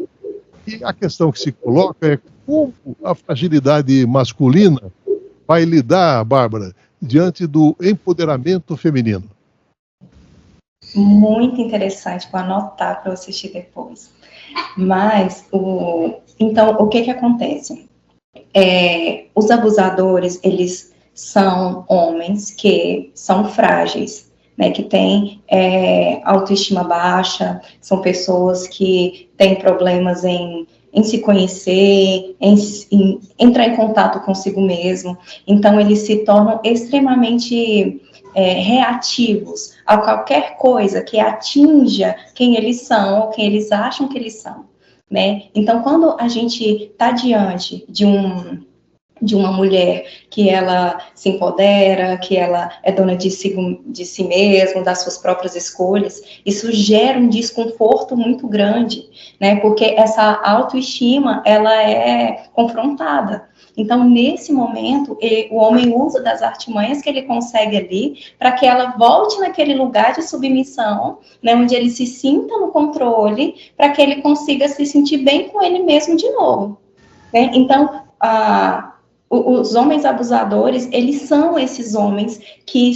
E a questão que se coloca é como a fragilidade masculina vai lidar, Bárbara, diante do empoderamento feminino. Muito interessante, vou anotar para eu assistir depois. Mas, então, o que acontece? Os abusadores, eles são homens que são frágeis, né, que têm autoestima baixa, são pessoas que têm problemas em se conhecer, em entrar em contato consigo mesmo. Então, eles se tornam extremamente reativos a qualquer coisa que atinja quem eles são, ou quem eles acham que eles são, né? Então, quando a gente está diante de uma mulher que ela se empodera, que ela é dona de si mesma, das suas próprias escolhas, isso gera um desconforto muito grande, né? Porque essa autoestima, ela é confrontada. Então, nesse momento, o homem usa das artimanhas que ele consegue ali para que ela volte naquele lugar de submissão, né, onde ele se sinta no controle, para que ele consiga se sentir bem com ele mesmo de novo, né? Então, os homens abusadores, eles são esses homens que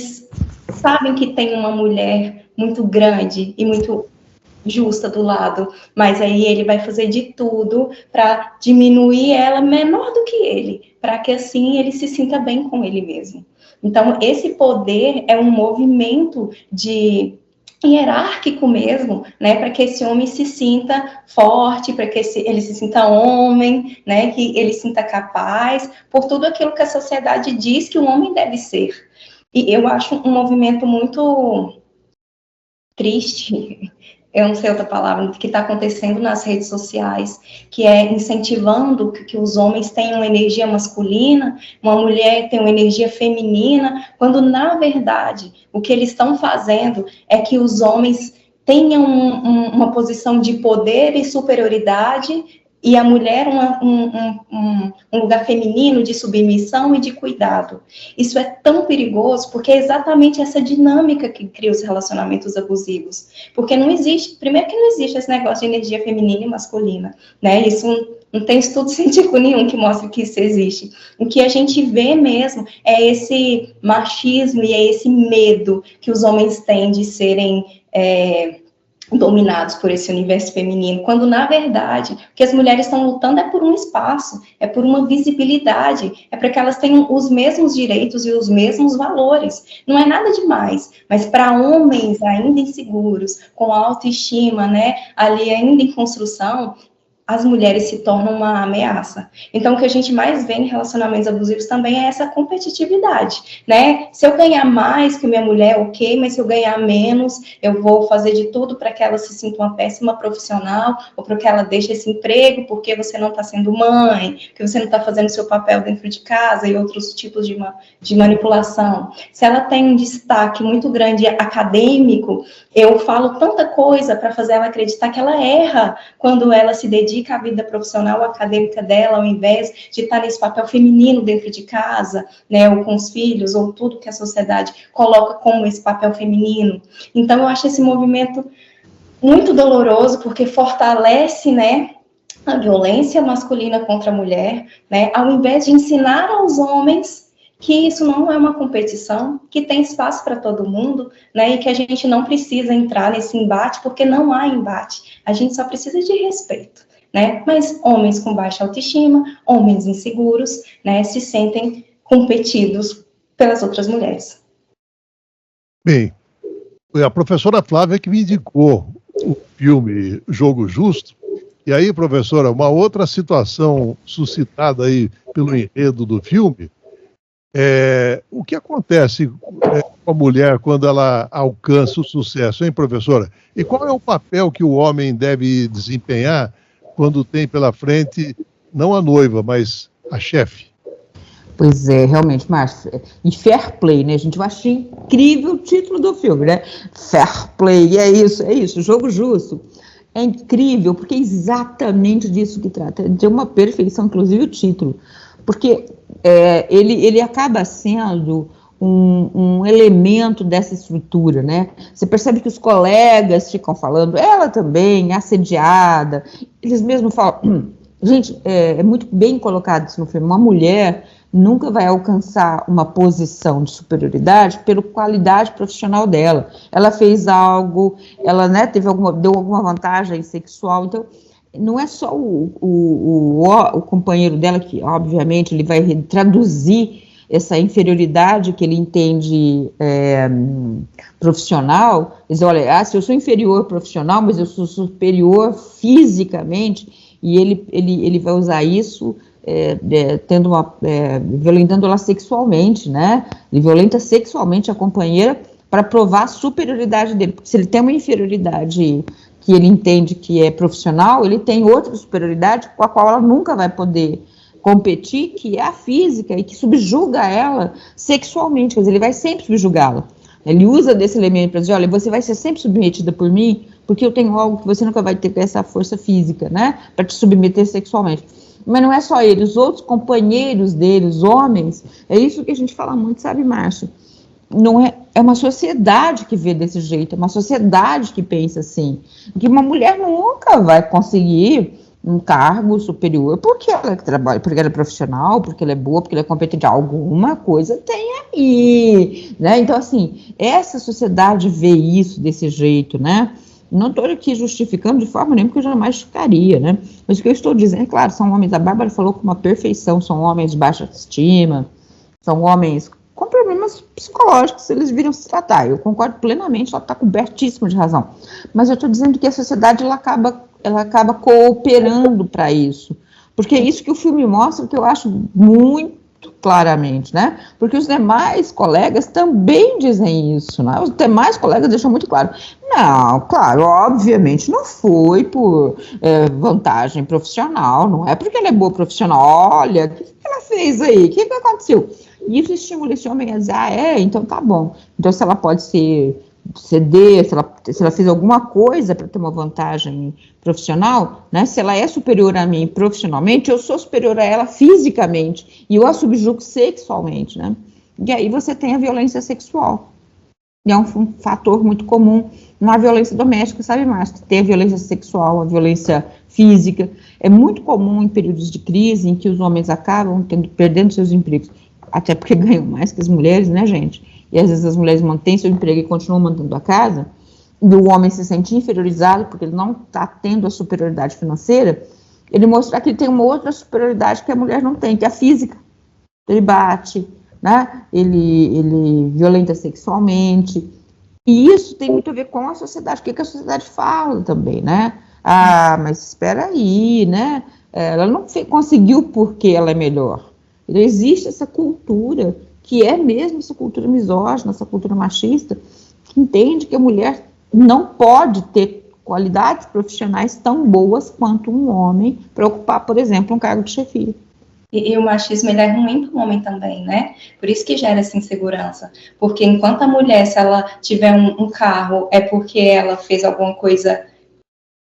sabem que tem uma mulher muito grande e muito justa do lado, mas aí ele vai fazer de tudo para diminuir ela menor do que ele, para que assim ele se sinta bem com ele mesmo. Então, esse poder é um movimento hierárquico mesmo, né, para que esse homem se sinta forte, para que ele se sinta homem, né, que ele se sinta capaz, por tudo aquilo que a sociedade diz que o homem deve ser. E eu acho um movimento muito triste, eu não sei outra palavra, que está acontecendo nas redes sociais, que é incentivando que os homens tenham uma energia masculina, uma mulher tenha uma energia feminina, quando, na verdade, o que eles estão fazendo é que os homens tenham uma posição de poder e superioridade, e a mulher um lugar feminino de submissão e de cuidado. Isso é tão perigoso, porque é exatamente essa dinâmica que cria os relacionamentos abusivos. Porque não existe, primeiro que não existe esse negócio de energia feminina e masculina, né? Isso não tem estudo científico nenhum que mostre que isso existe. O que a gente vê mesmo é esse machismo e é esse medo que os homens têm de serem dominados por esse universo feminino, quando, na verdade, o que as mulheres estão lutando é por um espaço, é por uma visibilidade, é para que elas tenham os mesmos direitos e os mesmos valores. Não é nada demais, mas para homens ainda inseguros, com autoestima, né, ali ainda em construção, as mulheres se tornam uma ameaça. Então, o que a gente mais vê em relacionamentos abusivos também é essa competitividade, né? Se eu ganhar mais que minha mulher, ok, mas se eu ganhar menos, eu vou fazer de tudo para que ela se sinta uma péssima profissional, ou para que ela deixe esse emprego porque você não está sendo mãe, porque você não está fazendo seu papel dentro de casa e outros tipos de manipulação. Se ela tem um destaque muito grande acadêmico, eu falo tanta coisa para fazer ela acreditar que ela erra quando ela se dedica à vida profissional ou acadêmica dela, ao invés de estar nesse papel feminino dentro de casa, né, ou com os filhos, ou tudo que a sociedade coloca como esse papel feminino. Então, eu acho esse movimento muito doloroso, porque fortalece, né, a violência masculina contra a mulher, né, ao invés de ensinar aos homens que isso não é uma competição, que tem espaço para todo mundo, né, e que a gente não precisa entrar nesse embate, porque não há embate, a gente só precisa de respeito, né, mas homens com baixa autoestima, homens inseguros, né, se sentem competidos pelas outras mulheres. Bem, a professora Flávia que me indicou o filme Jogo Justo, e aí, professora, uma outra situação suscitada aí pelo enredo do filme, o que acontece com a mulher quando ela alcança o sucesso, hein, professora? E qual é o papel que o homem deve desempenhar quando tem pela frente, não a noiva, mas a chefe? Pois é, realmente, Márcio. E fair play, né, gente? Eu achei incrível o título do filme, né? Fair play, é isso, jogo justo. É incrível, porque é exatamente disso que trata. De uma perfeição, inclusive o título. Porque ele acaba sendo um elemento dessa estrutura, né? Você percebe que os colegas ficam falando, ela também, assediada, eles mesmos falam... Gente, é muito bem colocado isso no filme. Uma mulher nunca vai alcançar uma posição de superioridade pela qualidade profissional dela. Ela fez algo, ela, né, deu alguma vantagem sexual, então não é só o companheiro dela que, obviamente, ele vai traduzir essa inferioridade que ele entende profissional, dizer, olha, se eu sou inferior profissional, mas eu sou superior fisicamente, e ele vai usar isso violentando ela sexualmente, né? Ele violenta sexualmente a companheira para provar a superioridade dele, porque se ele tem uma inferioridade que ele entende que é profissional, ele tem outra superioridade com a qual ela nunca vai poder competir, que é a física, e que subjuga ela sexualmente, quer dizer, ele vai sempre subjugá-la. Ele usa desse elemento para dizer, olha, você vai ser sempre submetida por mim, porque eu tenho algo que você nunca vai ter, essa força física, né, para te submeter sexualmente. Mas não é só ele, os outros companheiros dele, os homens, é isso que a gente fala muito, sabe, Márcio? Não é uma sociedade que vê desse jeito, é uma sociedade que pensa assim, que uma mulher nunca vai conseguir um cargo superior porque ela trabalha, porque ela é profissional, porque ela é boa, porque ela é competente, alguma coisa tem aí, né? Então, assim, essa sociedade vê isso desse jeito, né? Não estou aqui justificando de forma nenhuma, porque eu jamais justificaria, né? Mas o que eu estou dizendo, é claro, são homens, a Bárbara falou com uma perfeição, são homens de baixa estima, são homens com problemas psicológicos, eles viram se tratar. Eu concordo plenamente, ela está cobertíssima de razão. Mas eu estou dizendo que a sociedade, ela acaba cooperando para isso. Porque é isso que o filme mostra, que eu acho muito claramente, né? Porque os demais colegas também dizem isso, né? Os demais colegas deixam muito claro. Não, claro, obviamente não foi por vantagem profissional, não é porque ela é boa profissional. Olha, o que ela fez aí? O que aconteceu? E isso estimula esse homem a dizer, então tá bom. Então se ela pode ceder, se ela fez alguma coisa para ter uma vantagem profissional, né? Se ela é superior a mim profissionalmente, eu sou superior a ela fisicamente, e eu a subjugo sexualmente, né? E aí você tem a violência sexual. E é um fator muito comum na violência doméstica, sabe, Márcio? Tem a violência sexual, a violência física. É muito comum em períodos de crise em que os homens acabam perdendo seus empregos, até porque ganham mais que as mulheres, né, gente? E às vezes as mulheres mantêm seu emprego e continuam mantendo a casa, e o homem se sente inferiorizado porque ele não está tendo a superioridade financeira, ele mostra que ele tem uma outra superioridade que a mulher não tem, que é a física. Ele bate, né? Ele violenta sexualmente, e isso tem muito a ver com a sociedade, o que a sociedade fala também, né? Mas espera aí, né? Ela não conseguiu porque ela é melhor. Então, existe essa cultura, que é mesmo essa cultura misógina, essa cultura machista, que entende que a mulher não pode ter qualidades profissionais tão boas quanto um homem para ocupar, por exemplo, um cargo de chefia. E o machismo, ele é ruim para o homem também, né? Por isso que gera essa insegurança. Porque enquanto a mulher, se ela tiver um carro, é porque ela fez alguma coisa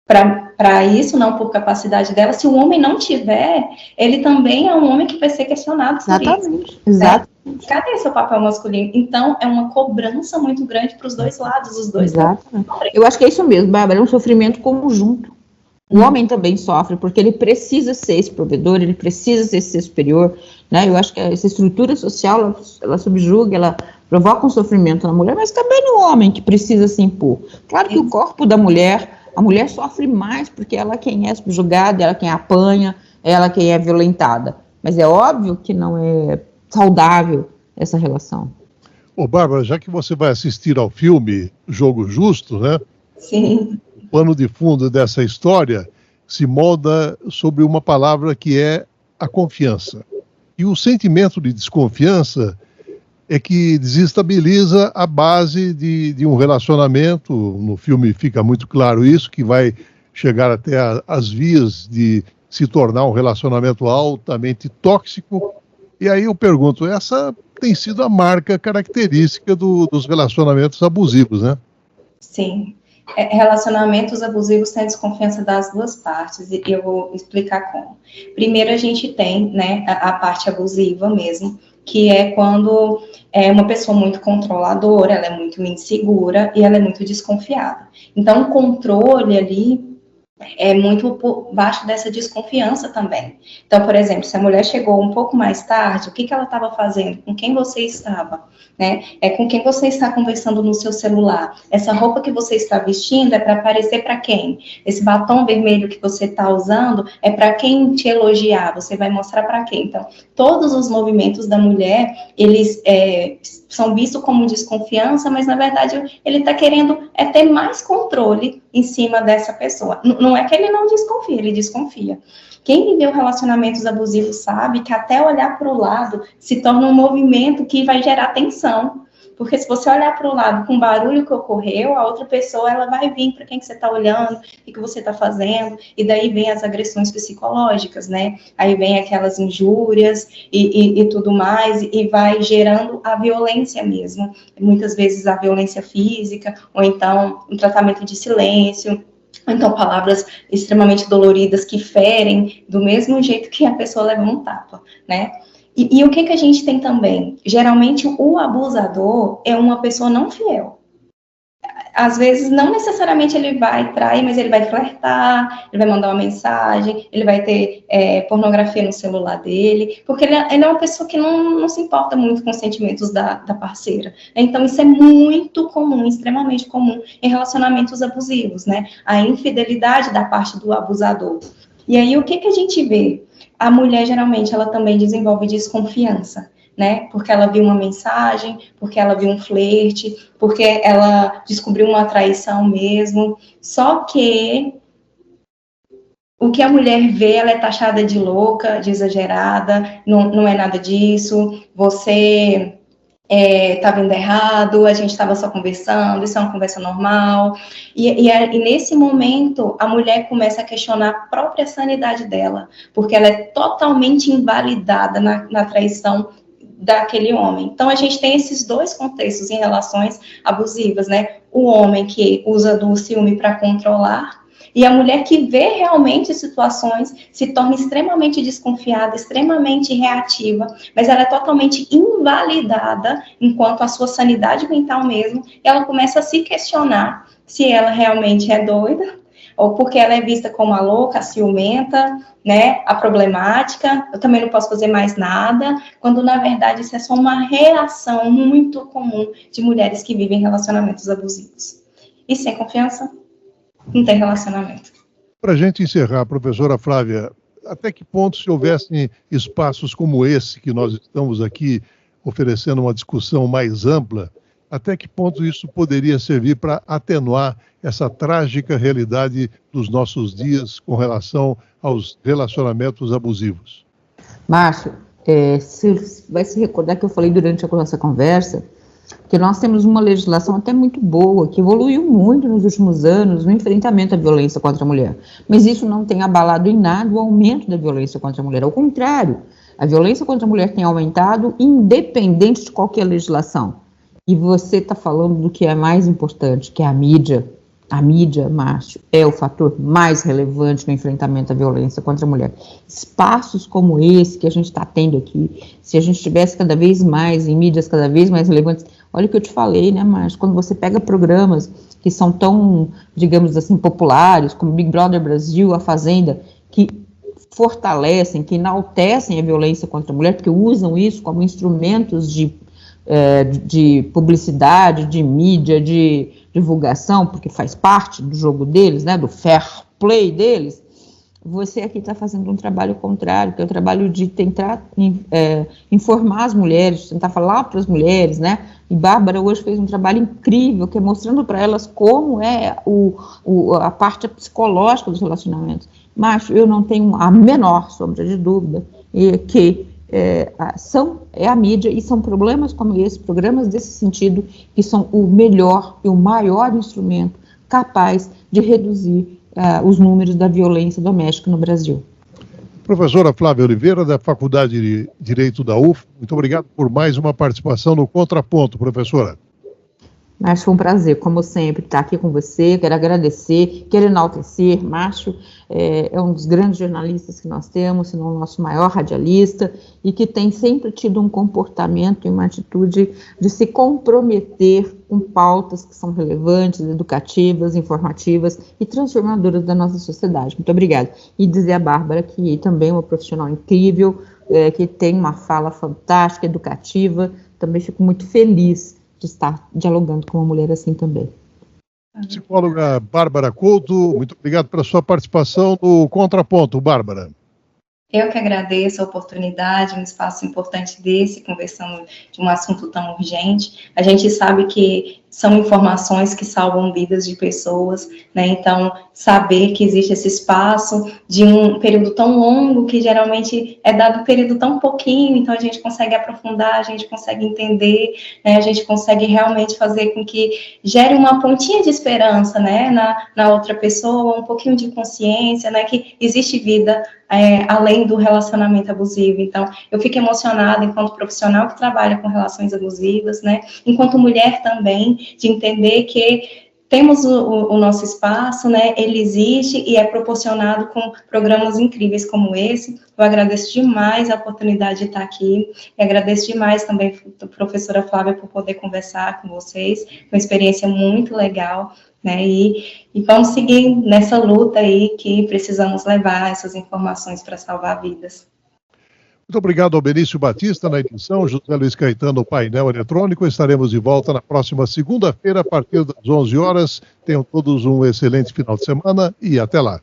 para isso, não por capacidade dela. Se o homem não tiver, ele também é um homem que vai ser questionado por isso. Exatamente. Né? Cadê seu papel masculino? Então, é uma cobrança muito grande para os dois lados, os dois lados. Eu acho que é isso mesmo, Bárbara, é um sofrimento conjunto. O homem também sofre, porque ele precisa ser esse provedor, ele precisa ser esse superior, né? Eu acho que essa estrutura social, ela subjuga, ela provoca um sofrimento na mulher, mas também no homem, que precisa se impor. Claro que o corpo da mulher, a mulher sofre mais, porque ela é quem é subjugada, ela é quem apanha, ela é quem é violentada. Mas é óbvio que não é saudável essa relação. Ô, Bárbara, já que você vai assistir ao filme Jogo Justo, né? Sim. O pano de fundo dessa história se molda sobre uma palavra que é a confiança. E o sentimento de desconfiança é que desestabiliza a base de um relacionamento. No filme fica muito claro isso, que vai chegar até as vias de se tornar um relacionamento altamente tóxico. E aí eu pergunto, essa tem sido a marca característica dos relacionamentos abusivos, né? Sim. Relacionamentos abusivos têm desconfiança das duas partes, e eu vou explicar como. Primeiro, a gente tem, né, a parte abusiva mesmo, que é quando é uma pessoa muito controladora, ela é muito insegura e ela é muito desconfiada. Então, o controle ali é muito por baixo dessa desconfiança também. Então, por exemplo, se a mulher chegou um pouco mais tarde, o que ela estava fazendo? Com quem você estava? Né? Com quem você está conversando no seu celular? Essa roupa que você está vestindo é para aparecer para quem? Esse batom vermelho que você está usando é para quem te elogiar? Você vai mostrar para quem? Então, todos os movimentos da mulher, eles são vistos como desconfiança, mas na verdade ele está querendo ter mais controle em cima dessa pessoa. Não é que ele não desconfia, ele desconfia. Quem viveu relacionamentos abusivos sabe que até olhar para o lado se torna um movimento que vai gerar tensão. Porque se você olhar para o lado com o barulho que ocorreu, a outra pessoa ela vai vir para quem que você está olhando, o que você está fazendo, e daí vem as agressões psicológicas, né? Aí vem aquelas injúrias e tudo mais, e vai gerando a violência mesmo. Muitas vezes a violência física, ou então um tratamento de silêncio, ou então palavras extremamente doloridas que ferem do mesmo jeito que a pessoa leva um tapa, né? E o que a gente tem também? Geralmente, o abusador é uma pessoa não fiel. Às vezes, não necessariamente ele vai trair, mas ele vai flertar, ele vai mandar uma mensagem, ele vai ter pornografia no celular dele, porque ele é uma pessoa que não se importa muito com os sentimentos da parceira. Então, isso é muito comum, extremamente comum em relacionamentos abusivos, né? A infidelidade da parte do abusador. E aí, o que a gente vê? A mulher, geralmente, ela também desenvolve desconfiança, né? Porque ela viu uma mensagem, porque ela viu um flerte, porque ela descobriu uma traição mesmo. Só que o que a mulher vê, ela é taxada de louca, de exagerada, não é nada disso, você tá vendo errado, a gente estava só conversando, isso é uma conversa normal, e nesse momento a mulher começa a questionar a própria sanidade dela, porque ela é totalmente invalidada na traição daquele homem. Então a gente tem esses dois contextos em relações abusivas, né? O homem que usa do ciúme para controlar, e a mulher que vê realmente situações se torna extremamente desconfiada, extremamente reativa, mas ela é totalmente invalidada enquanto a sua sanidade mental mesmo, e ela começa a se questionar se ela realmente é doida, ou porque ela é vista como a louca, a ciumenta, né, a problemática, eu também não posso fazer mais nada, quando na verdade isso é só uma reação muito comum de mulheres que vivem relacionamentos abusivos. E sem confiança, não tem relacionamento. Para a gente encerrar, professora Flávia, até que ponto, se houvessem espaços como esse que nós estamos aqui oferecendo uma discussão mais ampla, até que ponto isso poderia servir para atenuar essa trágica realidade dos nossos dias com relação aos relacionamentos abusivos? Márcio, você vai se recordar que eu falei durante a nossa conversa que nós temos uma legislação até muito boa, que evoluiu muito nos últimos anos no enfrentamento à violência contra a mulher. Mas isso não tem abalado em nada o aumento da violência contra a mulher. Ao contrário, a violência contra a mulher tem aumentado independente de qualquer legislação. E você está falando do que é mais importante, que é a mídia. A mídia, Márcio, é o fator mais relevante no enfrentamento à violência contra a mulher. Espaços como esse que a gente está tendo aqui, se a gente tivesse cada vez mais em mídias cada vez mais relevantes, olha o que eu te falei, né, Márcio, quando você pega programas que são tão, digamos assim, populares, como Big Brother Brasil, A Fazenda, que fortalecem, que enaltecem a violência contra a mulher, porque usam isso como instrumentos de publicidade, de mídia, de divulgação, porque faz parte do jogo deles, né, do fair play deles, você aqui está fazendo um trabalho contrário, que é o trabalho de tentar informar as mulheres, tentar falar para as mulheres, né, e Bárbara hoje fez um trabalho incrível, que é mostrando para elas como é a parte psicológica dos relacionamentos. Mas eu não tenho a menor sombra de dúvida que é a mídia, e são problemas como esse, programas desse sentido, que são o melhor e o maior instrumento capaz de reduzir os números da violência doméstica no Brasil. Professora Flávia Oliveira, da Faculdade de Direito da UF, muito obrigado por mais uma participação no Contraponto, professora. Mas foi um prazer, como sempre, estar aqui com você. Quero agradecer, quero enaltecer. Márcio é um dos grandes jornalistas que nós temos, se não o nosso maior radialista, e que tem sempre tido um comportamento e uma atitude de se comprometer com pautas que são relevantes, educativas, informativas e transformadoras da nossa sociedade. Muito obrigada. E dizer a Bárbara que também é uma profissional incrível, que tem uma fala fantástica, educativa. Também fico muito feliz de estar dialogando com uma mulher assim também. Psicóloga Bárbara Couto, muito obrigado pela sua participação no Contraponto, Bárbara. Eu que agradeço a oportunidade, um espaço importante desse, conversando de um assunto tão urgente. A gente sabe que são informações que salvam vidas de pessoas, né? Então, saber que existe esse espaço de um período tão longo, que geralmente é dado um período tão pouquinho, então a gente consegue aprofundar, a gente consegue entender, né? A gente consegue realmente fazer com que gere uma pontinha de esperança, né? Na outra pessoa, um pouquinho de consciência, né? Que existe vida além do relacionamento abusivo. Então, eu fico emocionada enquanto profissional que trabalha com relações abusivas, né? Enquanto mulher também, de entender que temos o nosso espaço, né? Ele existe e é proporcionado com programas incríveis como esse. Eu agradeço demais a oportunidade de estar aqui, e agradeço demais também a professora Flávia por poder conversar com vocês, uma experiência muito legal, né? E vamos seguir nessa luta aí que precisamos levar essas informações para salvar vidas. Muito obrigado ao Benício Batista na edição, José Luiz Caetano no painel eletrônico. Estaremos de volta na próxima segunda-feira, a partir das 11 horas. Tenham todos um excelente final de semana e até lá.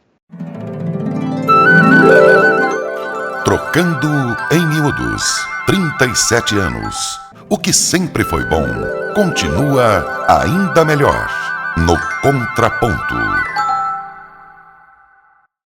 Trocando em Miúdos, 37 anos. O que sempre foi bom, continua ainda melhor. No Contraponto.